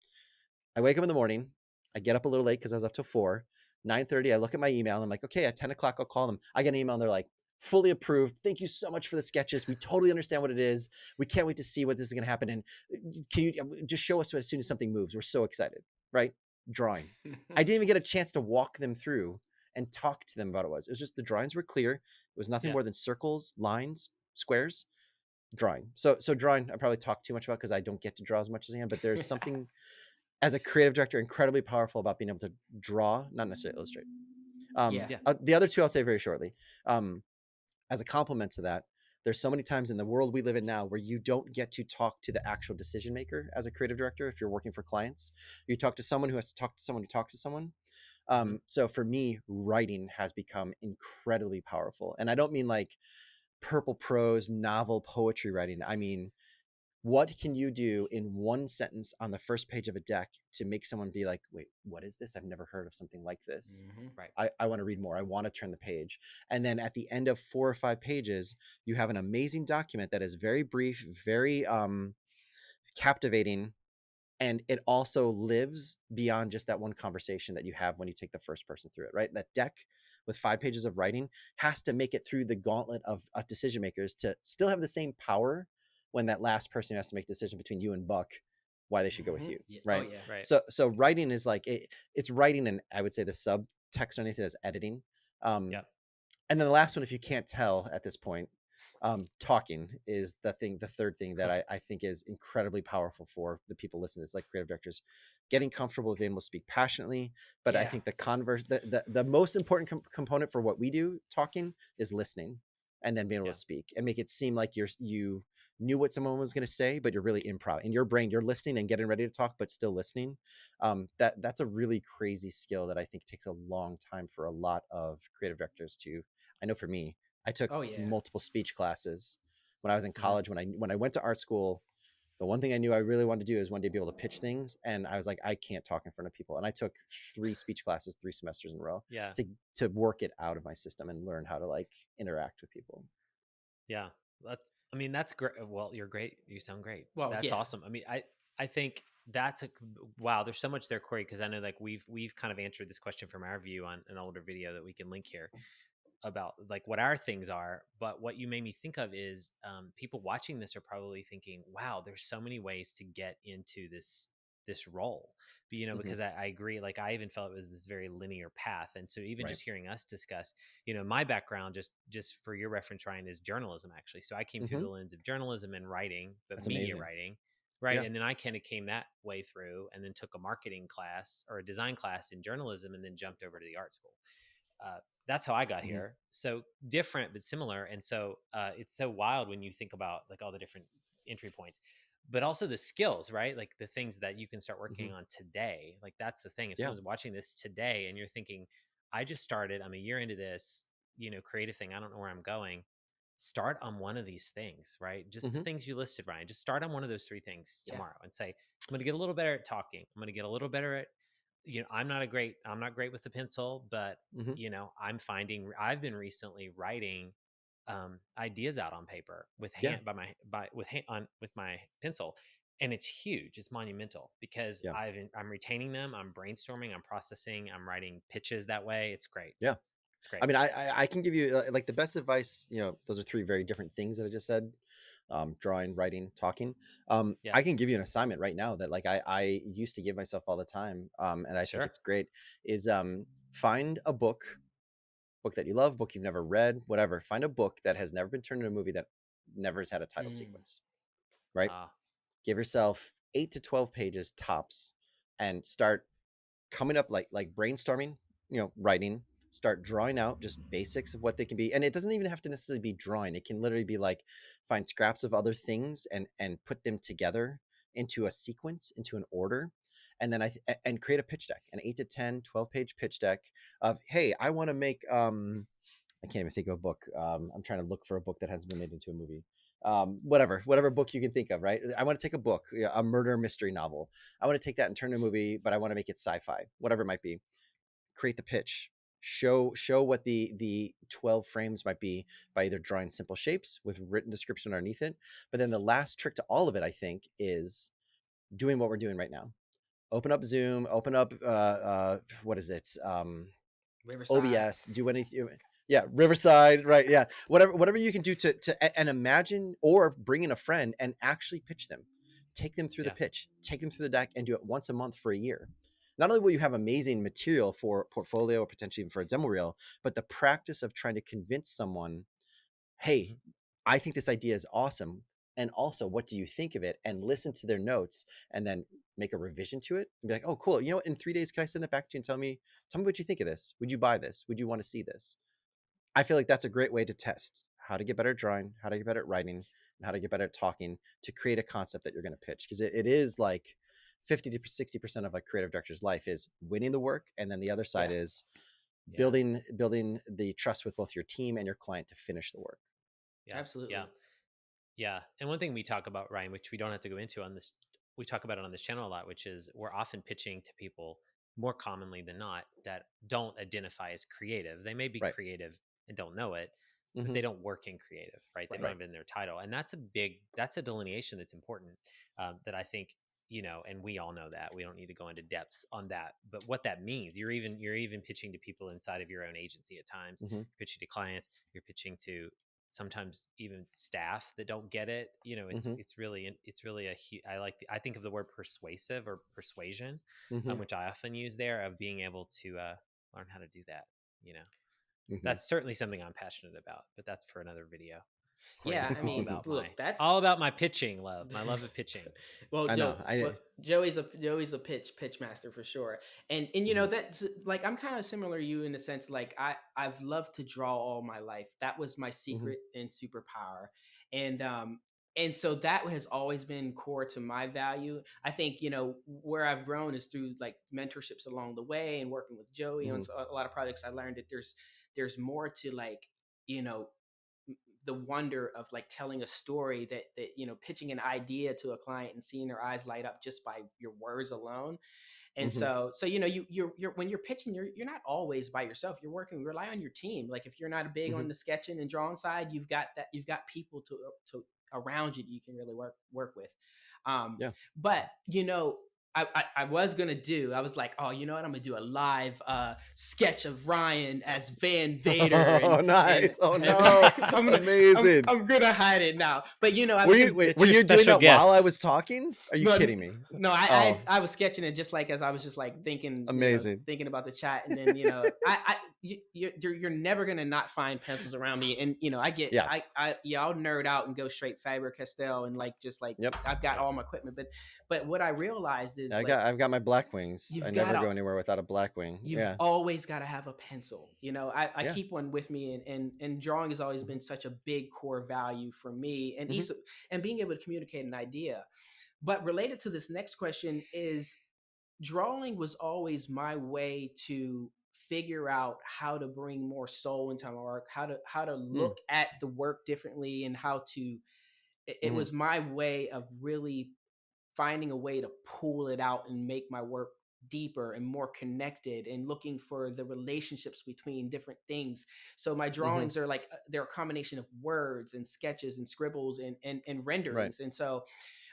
I wake up in the morning. I get up a little late because I was up till 4. 9:30, I look at my email, and I'm like, okay, at 10 o'clock, I'll call them. I get an email, and they're like, fully approved. Thank you so much for the sketches. We totally understand what it is. We can't wait to see what this is going to happen. And can you just show us as soon as something moves? We're so excited, right? Drawing. I didn't even get a chance to walk them through and talk to them about what it was. It was just the drawings were clear. It was nothing Yeah. more than circles, lines, squares, drawing. So drawing, I probably talk too much about, because I don't get to draw as much as I am, but there's something as a creative director incredibly powerful about being able to draw, not necessarily illustrate. Yeah. Yeah. The other two I'll say very shortly. As a complement to that, there's so many times in the world we live in now where you don't get to talk to the actual decision maker as a creative director. If you're working for clients, you talk to someone who has to talk to someone who talks to someone. Mm-hmm. So for me, writing has become incredibly powerful, and I don't mean like purple prose novel poetry writing. I mean, what can you do in one sentence on the first page of a deck to make someone be like, wait, what is this? I've never heard of something like this. Mm-hmm. Right. I want to read more. I want to turn the page. And then at the end of 4 or 5 pages, you have an amazing document that is very brief, very captivating, and it also lives beyond just that one conversation that you have when you take the first person through it, right? That deck with 5 pages of writing has to make it through the gauntlet of decision makers to still have the same power when that last person who has to make a decision between you and Buck, why they should go with you, Yeah. Oh right? yeah. Right. So writing is like it's writing, and I would say the subtext underneath it is editing. Yep. And then the last one, if you can't tell at this point, talking is the third thing that I think is incredibly powerful for the people listening to this, like creative directors, getting comfortable with being able to speak passionately. But I Yeah. think the most important component for what we do, talking, is listening, and then being able Yeah. to speak and make it seem like you knew what someone was going to say, but you're really improv in your brain. You're listening and getting ready to talk, but still listening. That's a really crazy skill that I think takes a long time for a lot of creative directors to. I know for me, I took Oh yeah. multiple speech classes when I was in Mhm. college. When I went to art school, the one thing I knew I really wanted to do is one day be able to pitch things. And I was like, I can't talk in front of people. And I took 3 speech classes, 3 semesters in a row Yeah. to work it out of my system and learn how to like interact with people. Yeah. That's, I mean, that's great. Well, you're great. You sound great. Well, That's yeah. awesome. I mean, I think that's wow. There's so much there, Corey, because I know like we've kind of answered this question from our view on an older video that we can link here about like what our things are. But what you made me think of is people watching this are probably thinking, wow, there's so many ways to get into this role. But, Hmm. because I agree, like I even felt it was this very linear path. And so even Right. just hearing us discuss, my background, just for your reference, Ryan, is journalism actually. So I came through Hmm. the lens of journalism and writing, but That's media amazing. writing. Right. Yeah. And then I kind of came that way through and then took a marketing class or a design class in journalism and then jumped over to the art school. That's how I got Hmm. here. So different but similar, and so it's so wild when you think about like all the different entry points, but also the skills, right? Like the things that you can start Hmm. working on today. Like that's the thing. If Yeah. someone's watching this today and you're thinking, I just started, I'm a year into this, creative thing. I don't know where I'm going. Start on one of these things, right? Just the Hmm. things you listed, Ryan. Just start on one of those 3 things Yeah. tomorrow and say, I'm going to get a little better at talking. I'm going to get a little better at I'm not great with the pencil, but Hmm. I'm finding I've been recently writing ideas out on paper with Yeah. hand by with hand on with my pencil, and it's huge. It's monumental because Yeah. I'm retaining them. I'm brainstorming. I'm processing. I'm writing pitches that way. It's great. Yeah. It's great. I mean, I can give you like the best advice. Those are 3 very different things that I just said: drawing, writing, talking. Yeah. I can give you an assignment right now that like I used to give myself all the time, and I think Sure. it's great. Is find a book that you love, book you've never read, whatever. Find a book that has never been turned into a movie, that never has had a title Mm. sequence. Right? Ah. Give yourself 8 to 12 pages tops, and start coming up like brainstorming, writing, start drawing out just basics of what they can be. And it doesn't even have to necessarily be drawing. It can literally be like find scraps of other things and put them together into a sequence, into an order. And then and create a pitch deck, an 8 to 10, 12 page pitch deck of, hey, I want to make I can't even think of a book. I'm trying to look for a book that hasn't been made into a movie. Whatever book you can think of, right? I want to take a book, a murder mystery novel. I want to take that and turn it into a movie, but I want to make it sci-fi, whatever it might be. Create the pitch. Show what the 12 frames might be by either drawing simple shapes with written description underneath it. But then the last trick to all of it, I think, is doing what we're doing right now. Open up Zoom, open up what is it? Riverside. OBS, do anything. Yeah, Riverside, right? Yeah, whatever you can do and imagine, or bring in a friend and actually pitch them. Take them through the Yeah. pitch, take them through the deck, and do it once a month for a year. Not only will you have amazing material for portfolio or potentially even for a demo reel, but the practice of trying to convince someone, hey, I think this idea is awesome. And also, what do you think of it? And listen to their notes and then make a revision to it and be like, oh, cool. You know what? In 3 days, can I send that back to you and tell me what you think of this? Would you buy this? Would you want to see this? I feel like that's a great way to test how to get better at drawing, how to get better at writing, and how to get better at talking to create a concept that you're going to pitch. Because it is like 50 to 60% of a creative director's life is winning the work. And then the other side Yeah. is Yeah. building the trust with both your team and your client to finish the work. Yeah. Yeah. Absolutely. Yeah. And one thing we talk about, Ryan, which we don't have to go into on this, we talk about it on this channel a lot, which is we're often pitching to people more commonly than not that don't identify as creative. They may be Right. creative and don't know it, but Hmm. they don't work in creative, right? They don't Right. Right. have it in their title. And that's a delineation that's important that I think, and we all know that. We don't need to go into depths on that, but what that means, you're even pitching to people inside of your own agency at times. Mm-hmm. You're pitching to clients, you're pitching to sometimes even staff that don't get it. Mm-hmm. I think of the word persuasive or persuasion, Mm-hmm. which I often use there, of being able to learn how to do that. Mm-hmm. That's certainly something I'm passionate about, but that's for another video for you. Yeah, It's I all mean, about look, all that's about my pitching my love of pitching. well, I know. well, Joey's a pitch master for sure, and Mhm. that's like I'm kind of similar to you in the sense like I've loved to draw all my life. That was my Mhm. secret and superpower, and so that has always been core to my value. I think where I've grown is through like mentorships along the way and working with Joey on Mhm. a lot of projects. I learned that there's more to like you know the wonder of like telling a story that pitching an idea to a client and seeing their eyes light up just by your words alone. And Mhm. so you're when you're pitching, you're not always by yourself. Rely on your team. Like if you're not big on Mhm. the sketching and drawing side, you've got people to around you that you can really work with. um Yeah. but I was gonna do. I was like, oh, you know what? I'm gonna do a live sketch of Ryan as Van Vader, Oh, and nice. Oh and no. I'm gonna Amazing. I'm gonna hide it now. But I Were you mean, wait, It's were your you doing special that while I gifts. was talking? Are you no, kidding me? no, Oh, I was sketching it just like as I was just like thinking, amazing. thinking about the chat, and then you're never gonna not find pencils around me, and Yeah. I'll nerd out and go straight Faber Castell and like just like Yep. I've got all my equipment, but what I realized is like I've got my black wings. I you've got never to go anywhere without a black wing. you've Yeah. always got to have a pencil. I Yeah. keep one with me, and drawing has always Mhm. been such a big core value for me, and Mhm. and being able to communicate an idea. But related to this next question is drawing was always my way to figure out how to bring more soul into my work, how to Mm. look at the work differently, and how to it Mhm. was my way of really finding a way to pull it out and make my work deeper and more connected, and looking for the relationships between different things. So my Mhm. drawings are like they're a combination of words and sketches and scribbles and Right. renderings. And so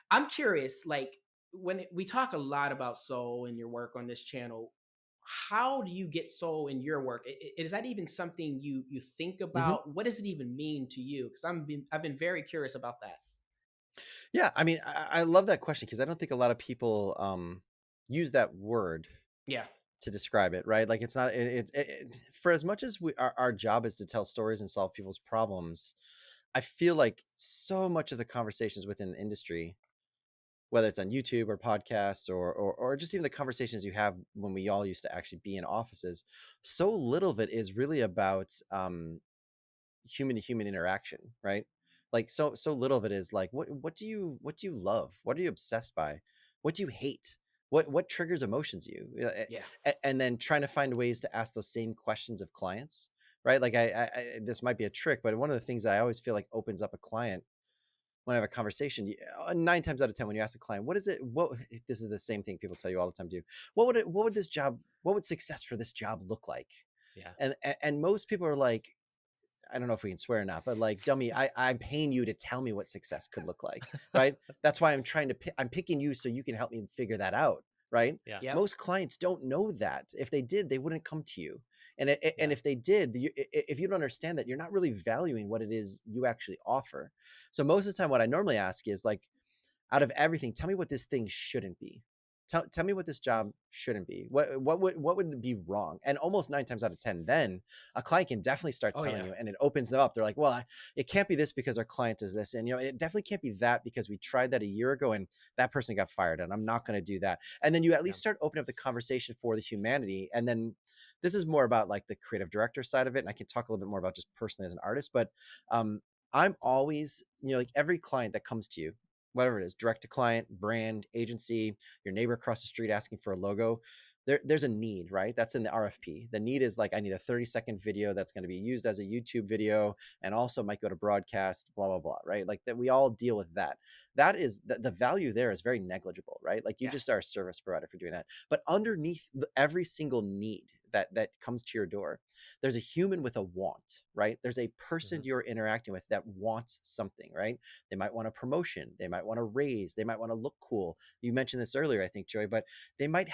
I'm curious, like we talk a lot about soul in your work on this channel, how do you get soul in your work? Is that even something you think Mhm. about? What does it even mean to you? Because I've been very curious about that. Yeah, I mean, I love that question because I don't think a lot of people use that word Yeah. to describe it, right? Like it's not for as much as our job is to tell stories and solve people's problems. I feel like so much of the conversations within the industry, whether it's on YouTube or podcasts or just even the conversations you have when we all used to actually be in offices, so little of it is really about human to human interaction, right? Like so little of it is like what do you love? What are you obsessed by? What do you hate? What triggers emotions you? Yeah. And then trying to find ways to ask those same questions of clients, right? Like this might be a trick, but one of the things that I always feel like opens up a client when I have a conversation, 9 times out of 10, when you ask a client, what is it? What this is the same thing people tell you all the time. What would success for this job look like? Yeah. And most people are like, I don't know if we can swear or not, but like, dummy, I'm paying you to tell me what success could look like, right? That's why I'm picking you so you can help me figure that out, right? Yeah. Yep. Most clients don't know that. If they did, they wouldn't come to you. And Yeah. if they did, if you don't understand that, you're not really valuing what it is you actually offer. So most of the time, what I normally ask is like, out of everything, tell me what this thing shouldn't be. Tell me what this job shouldn't be. What would be wrong? And almost 9 times out of 10, then a client can definitely start Oh telling yeah. you, and it opens them up. They're like, well, it can't be this because our client is this, and it definitely can't be that because we tried that a year ago and that person got fired, and I'm not going to do that. And then you at Yeah. least start opening up the conversation for the humanity. And then this is more about like the creative director side of it, and I can talk a little bit more about just personally as an artist, but um, I'm always, like every client that comes to you, whatever it is, direct to client, brand, agency, your neighbor across the street asking for a logo, there's a need, right? That's in the RFP. The need is like, I need a 30-second video that's going to be used as a YouTube video and also might go to broadcast, blah, blah, blah, right? Like that, we all deal with that. That is the value there is very negligible, right? Like you Yeah. just are a service provider for doing that. But underneath every single need, that comes to your door. There's a human with a want, right? There's a person Hmm. you're interacting with that wants something, right? They might want a promotion, they might want a raise, they might want to look cool. You mentioned this earlier, I think, Joy, but they might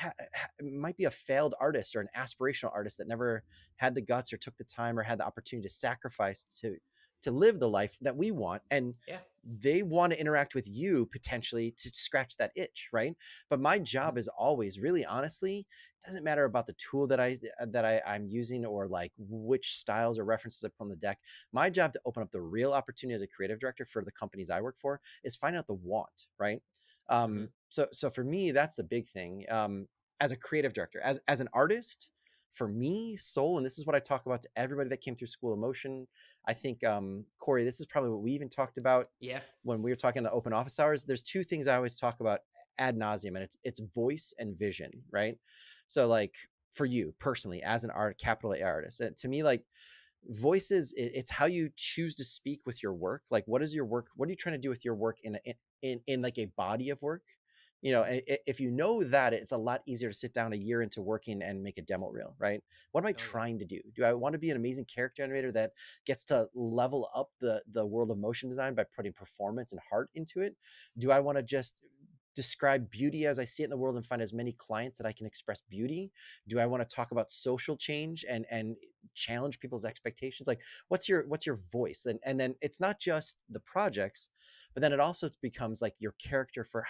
be a failed artist or an aspirational artist that never had the guts or took the time or had the opportunity to sacrifice to live the life that we want, and Yeah. they want to interact with you potentially to scratch that itch, right? But my Mhm. job is always, really honestly, it doesn't matter about the tool I'm using, or like which styles or references I put on the deck. My job to open up the real opportunity as a creative director for the companies I work for is find out the want, right? Hmm. So for me, that's the big thing. As a creative director, as an artist, for me, soul, and this is what I talk about to everybody that came through School of Motion. I think, Corey, this is probably what we even talked about Yeah. when we were talking to open office hours. There's two things I always talk about ad nauseum, and it's voice and vision, right? So like for you personally, as an capital A artist, to me, like voices, it's how you choose to speak with your work. Like, what is your work, what are you trying to do with your work in like a body of work? If you know that, it's a lot easier to sit down a year into working and make a demo reel, right? What am I Oh yeah. trying to do I want to be an amazing character animator that gets to level up the world of motion design by putting performance and heart into it? Do I want to just describe beauty as I see it in the world and find as many clients that I can express beauty? Do I want to talk about social change and challenge people's expectations? Like, what's your voice? And then it's not just the projects, but then it also becomes like your character for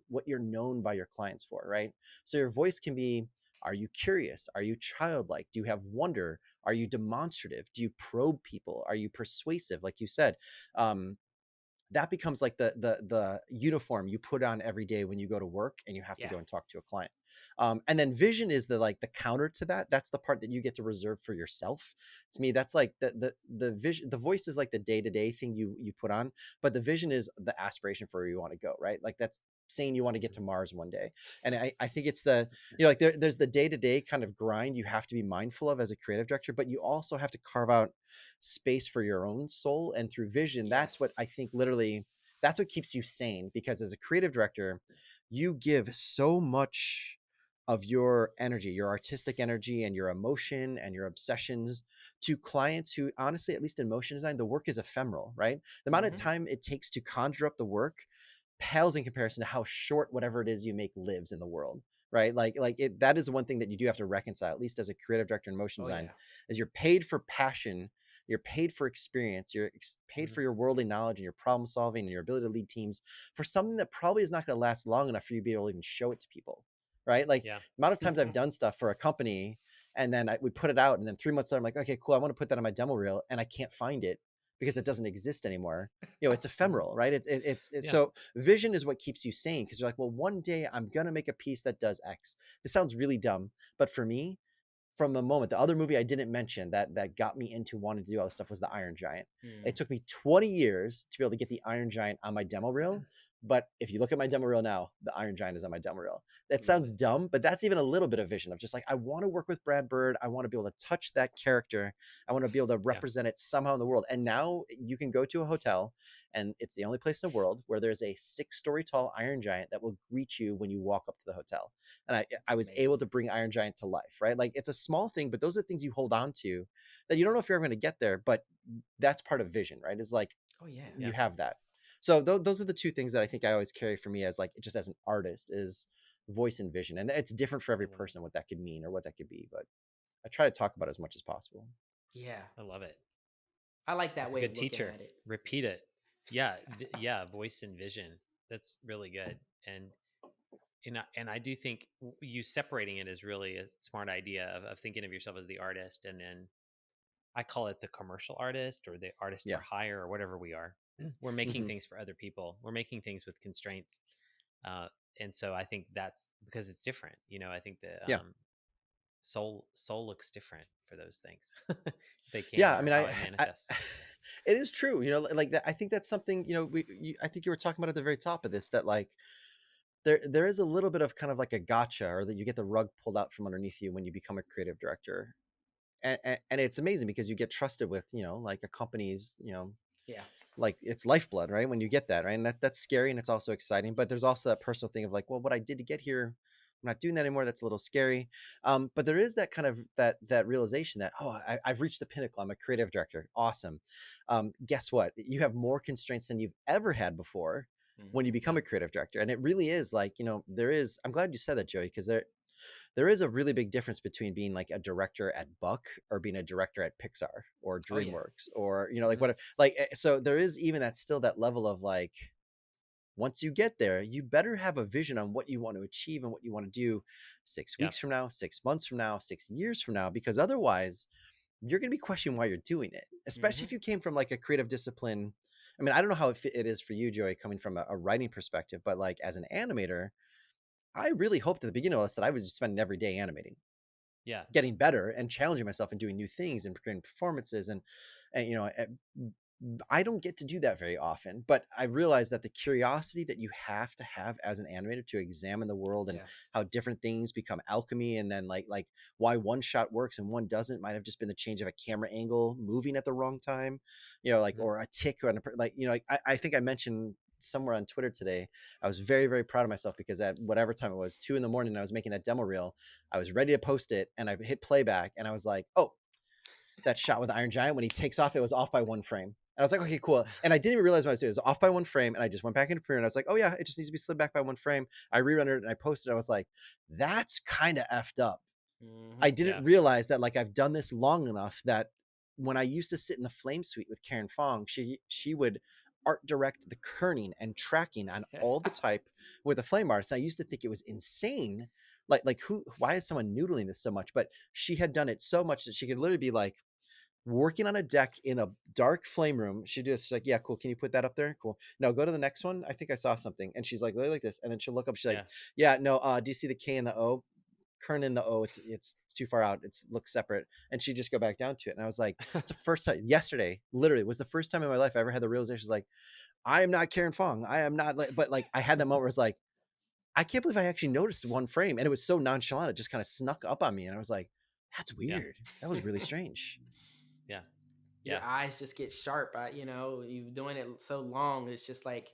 what you're known by your clients for, right? So your voice can be, are you curious? Are you childlike? Do you have wonder? Are you demonstrative? Do you probe people? Are you persuasive? Like you said, um, that becomes like the uniform you put on every day when you go to work and you have to Yeah. go and talk to a client. And then vision is the counter to that. That's the part that you get to reserve for yourself. To me, that's like the vision. The voice is like the day-to-day thing you put on, but the vision is the aspiration for where you want to go, right? Like, that's saying you want to get to Mars one day. And I think it's like there's the day-to-day kind of grind you have to be mindful of as a creative director, but you also have to carve out space for your own soul. And through vision, that's what Yes. I think literally, that's what keeps you sane, because as a creative director, you give so much of your energy, your artistic energy and your emotion and your obsessions to clients who, honestly, at least in motion design, the work is ephemeral, right? The amount of Hmm. time it takes to conjure up the work pales in comparison to how short whatever it is you make lives in the world, right? That is one thing that you do have to reconcile, at least as a creative director in motion Oh design, yeah. is you're paid for passion, you're paid for experience, paid Hmm. for your worldly knowledge and your problem solving and your ability to lead teams for something that probably is not going to last long enough for you to be able to even show it to people, right? Like, Yeah. the amount of times I've done stuff for a company, and then we put it out, and then 3 months later I'm like, okay, cool, I want to put that on my demo reel, and I can't find it because it doesn't exist anymore. It's Hmm. ephemeral, right? It's Yeah. so vision is what keeps you sane, because you're like, well, one day I'm gonna make a piece that does X. This sounds really dumb, but for me, from the moment, the other movie I didn't mention that got me into wanting to do all this stuff was the Iron Giant. It Mm. took me 20 years to be able to get the Iron Giant on my demo reel. But if you look at my demo reel now, the Iron Giant is on my demo reel. That Love sounds it. dumb, but that's even a little bit of vision of just like, I want to work with Brad Bird. I want to be able to touch that character. I want to be able to Yeah. represent it somehow in the world. And now you can go to a hotel, and it's the only place in the world where there's a 6-story tall Iron Giant that will greet you when you walk up to the hotel. And I It's was able amazing. to bring Iron Giant to life, right? Like, it's a small thing, but those are things you hold on to that you don't know if you're ever going to get there, but that's part of vision, right? Is like, Oh yeah. you Yeah. have that. So those are the two things that I think I always carry for me as, like, just as an artist, is voice and vision. And it's different for I every love it. person what that could mean or what that could be, but I try to talk about it as much as possible. Yeah. I love it. I like that That's a way of good looking teacher. at it. Repeat it. Yeah. Yeah. Voice and vision. That's really good. And I do think you separating it is really a smart idea of thinking of yourself as the artist, and then I call it the commercial artist or the artist for Yeah. hire or whatever we are. We're making Hmm. things for other people. We're making things with constraints, uh, and so I think that's because it's different. I think the Yeah. soul looks different for those things. They can, Yeah. I or mean, how it manifests. it is true. Like that. I think that's something, I think you were talking about at the very top of this, that like, there is a little bit of kind of like a gotcha, or that you get the rug pulled out from underneath you when you become a creative director. And it's amazing because you get trusted with, like, a company's, Yeah. like, it's lifeblood, right? When you get that, right? And that's scary, and it's also exciting, but there's also that personal thing of like, well, what I did to get here I'm not doing that anymore. That's a little scary. But there is that kind of that realization that, oh, I've reached the pinnacle. I'm a creative director. Awesome. Guess what? You have more constraints than you've ever had before when you become Yeah. a creative director. And it really is like, there is, I'm glad you said that, Joey, because there is a really big difference between being like a director at Buck or being a director at Pixar or Oh yeah. DreamWorks or, like Hmm. whatever. Like, so there is even that still that level of like, once you get there, you better have a vision on what you want to achieve and what you want to do 6 weeks Yep. from now, 6 months from now, 6 years from now, because otherwise you're going to be questioning why you're doing it, especially if Hmm. you came from like a creative discipline. I mean, I don't know how it is for you, Joey, coming from a writing perspective, but like as an animator, I really hoped at the beginning of this that I was spending every day animating, Yeah. getting better and challenging myself and doing new things and creating performances and I don't get to do that very often, but I realize that the curiosity that you have to have as an animator to examine the world and Yes. how different things become alchemy, and then like why one shot works and one doesn't might have just been the change of a camera angle, moving at the wrong time, like, Hmm. or a tick or like, like I think I mentioned somewhere on Twitter today, I was very, very proud of myself because at whatever time it was, 2 a.m, I was making that demo reel. I was ready to post it and I hit playback and I was like, oh, that shot with Iron Giant when he takes off, it was off by 1 frame. And I was like, okay, cool. And I didn't even realize what I was doing. It was off by 1 frame. And I just went back into Premiere and I was like, oh yeah, it just needs to be slid back by 1 frame. I rerendered it and I posted. I was like, that's kind of effed up. I Hmm. Yeah. didn't realize that like I've done this long enough that when I used to sit in the flame suite with Karen Fong, she would art direct the kerning and tracking on all the type with the flame artists. I used to think it was insane. Like why is someone noodling this so much? But she had done it so much that she could literally be like working on a deck in a dark flame room. She'd just like, yeah, cool. Can you put that up there? Cool. No, go to the next one. I think I saw something. And she's like, literally like this. And then she'll look up. She's like, Yeah. yeah, no, do you see the K and the O? Kern in the O, it's too far out. It's looks separate. And she'd just go back down to it. And I was like, it's the first time yesterday, literally was the first time in my life I ever had the realization. Like, I am not Karen Fong. I am not like, but like I had that moment where it's like, I can't believe I actually noticed 1 frame. And it was so nonchalant. It just kind of snuck up on me. And I was like, that's Yeah. weird. That was really strange. Yeah. Your Yeah. eyes just get sharp. You doing it so long. It's just like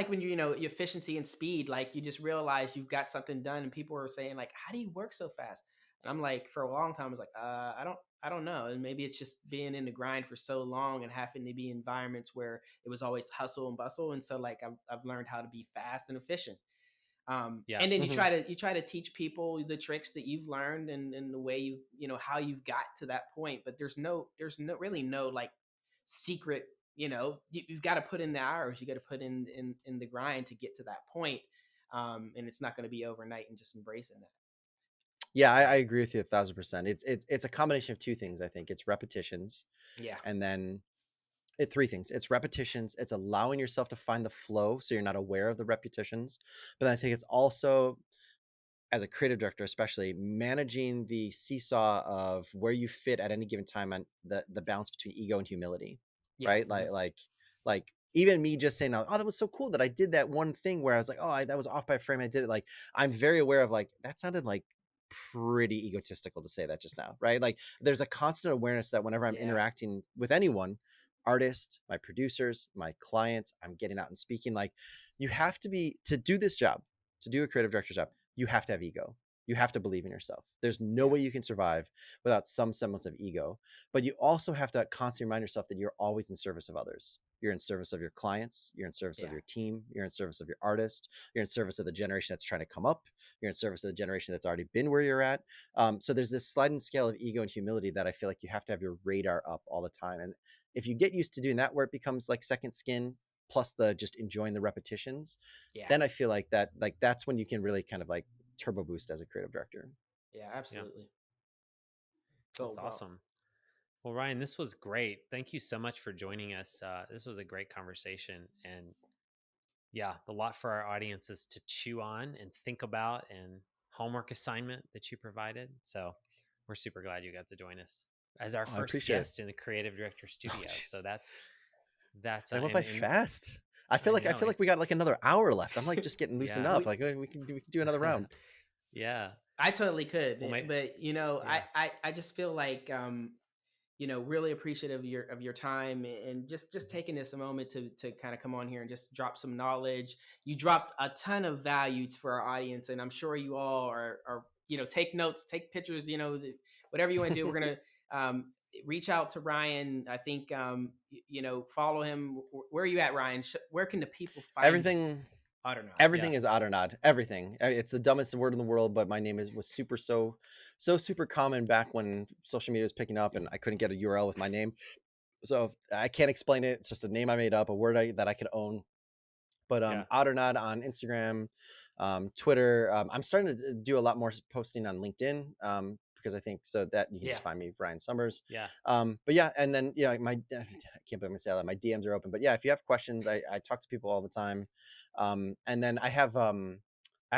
when your efficiency and speed. Like you just realize you've got something done, and people are saying like, "How do you work so fast?" And I'm like, for a long time, I was like, I don't know. And maybe it's just being in the grind for so long and having to be in environments where it was always hustle and bustle, and so like I've learned how to be fast and efficient. Yeah. And then you Hmm. try to teach people the tricks that you've learned, and the way how you've got to that point. But there's no really no like secret. You've got to put in the hours. You got to put in the grind to get to that point. And it's not going to be overnight, and just embracing that. Yeah, I agree with you 1,000%. It's a combination of two things. I think it's repetitions, Yeah. and then three things. It's repetitions. It's allowing yourself to find the flow, so you're not aware of the repetitions. But then I think it's also, as a creative director, especially managing the seesaw of where you fit at any given time on the balance between ego and humility, Yeah. right? Like even me just saying, oh, that was so cool that I did that one thing where I was like, oh, that was off by a frame. I did it. Like I'm very aware of like that sounded like pretty egotistical to say that just now, right? Like there's a constant awareness that whenever I'm Yeah. interacting with anyone, artist, my producers, my clients, I'm getting out and speaking. Like you have to be to do this job, to do a creative director's job, you have to have ego. You have to believe in yourself. There's no Yeah. way you can survive without some semblance of ego. But you also have to constantly remind yourself that you're always in service of others. You're in service of your clients. You're in service of Yeah. your team. You're in service of your artist. You're in service of the generation that's trying to come up. You're in service of the generation that's already been where you're at. So there's this sliding scale of ego and humility that I feel like you have to have your radar up all the time. And if you get used to doing that, where it becomes like second skin, plus the just enjoying the repetitions, Yeah. then I feel like that's when you can really kind of like turbo boost as a creative director. Yeah. Yeah. Absolutely. That's So well. awesome. Well, Ryan, this was great. Thank you so much for joining us. This was a great conversation. And yeah, a lot for our audiences to chew on and think about, and homework assignment that you provided. So we're super glad you got to join us as our Oh, I first appreciate it. guest in the Creative Director Oh, Studio. So jeez, that's that went by and fast. I I feel like know. we got like another hour left. I'm like just getting loosened Yeah. up. we Like we can do another round. Yeah. I totally could, Well, but yeah. I just feel like really appreciative of your time, and just taking this a moment to kind of come on here and just drop some knowledge. You dropped a ton of value for our audience, and I'm sure you all are take notes, take pictures, whatever you want to do. We're gonna reach out to Ryan. I think follow him. Where are you at, Ryan? Where can the people find Everything. Otternaut? Everything is Otternaut. Everything. It's the dumbest word in the world, but my name was so super common back when social media was picking up, and I couldn't get a URL with my name. So I can't explain it. It's just a name I made up, a word that I could own. But Otternaut on Instagram, Twitter. I'm starting to do a lot more posting on LinkedIn, because I think so that you can just find me, Ryan Summers. Yeah. But yeah, and then I can't believe I'm gonna say that my DMs are open. But yeah, if you have questions, I talk to people all the time. And then I have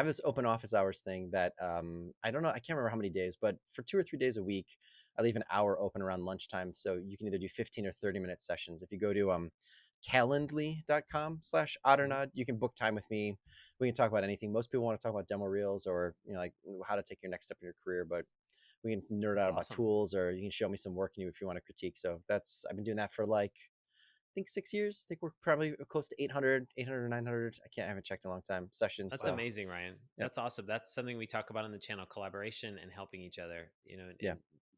this open office hours thing that I don't know, I can't remember how many days, but for 2 or 3 days a week, I leave an hour open around lunchtime. So you can either do 15 or 30-minute sessions. If you go to calendly.com/Otternaut, you can book time with me. We can talk about anything. Most people want to talk about demo reels or like how to take your next step in your career, but we can nerd out about tools, or you can show me some work if you want to critique. So I've been doing that for like, I think 6 years. I think we're probably close to 800 or 900. I haven't checked in a long time sessions. That's amazing, Ryan. That's awesome. That's something we talk about on the channel, collaboration and helping each other, and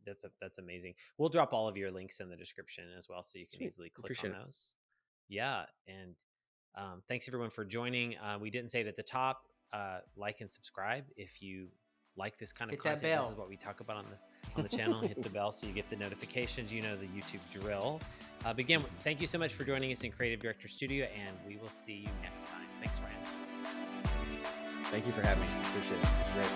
that's amazing. We'll drop all of your links in the description as well, so you can easily click on those. Yeah. And thanks everyone for joining. We didn't say it at the top. Like and subscribe if you like this kind of content. This is what we talk about on the channel. Hit the bell so you get the notifications. The YouTube drill. But again, thank you so much for joining us in Creative Director Studio, and we will see you next time. Thanks, Ryan. Thank you for having me. Appreciate it. It was great.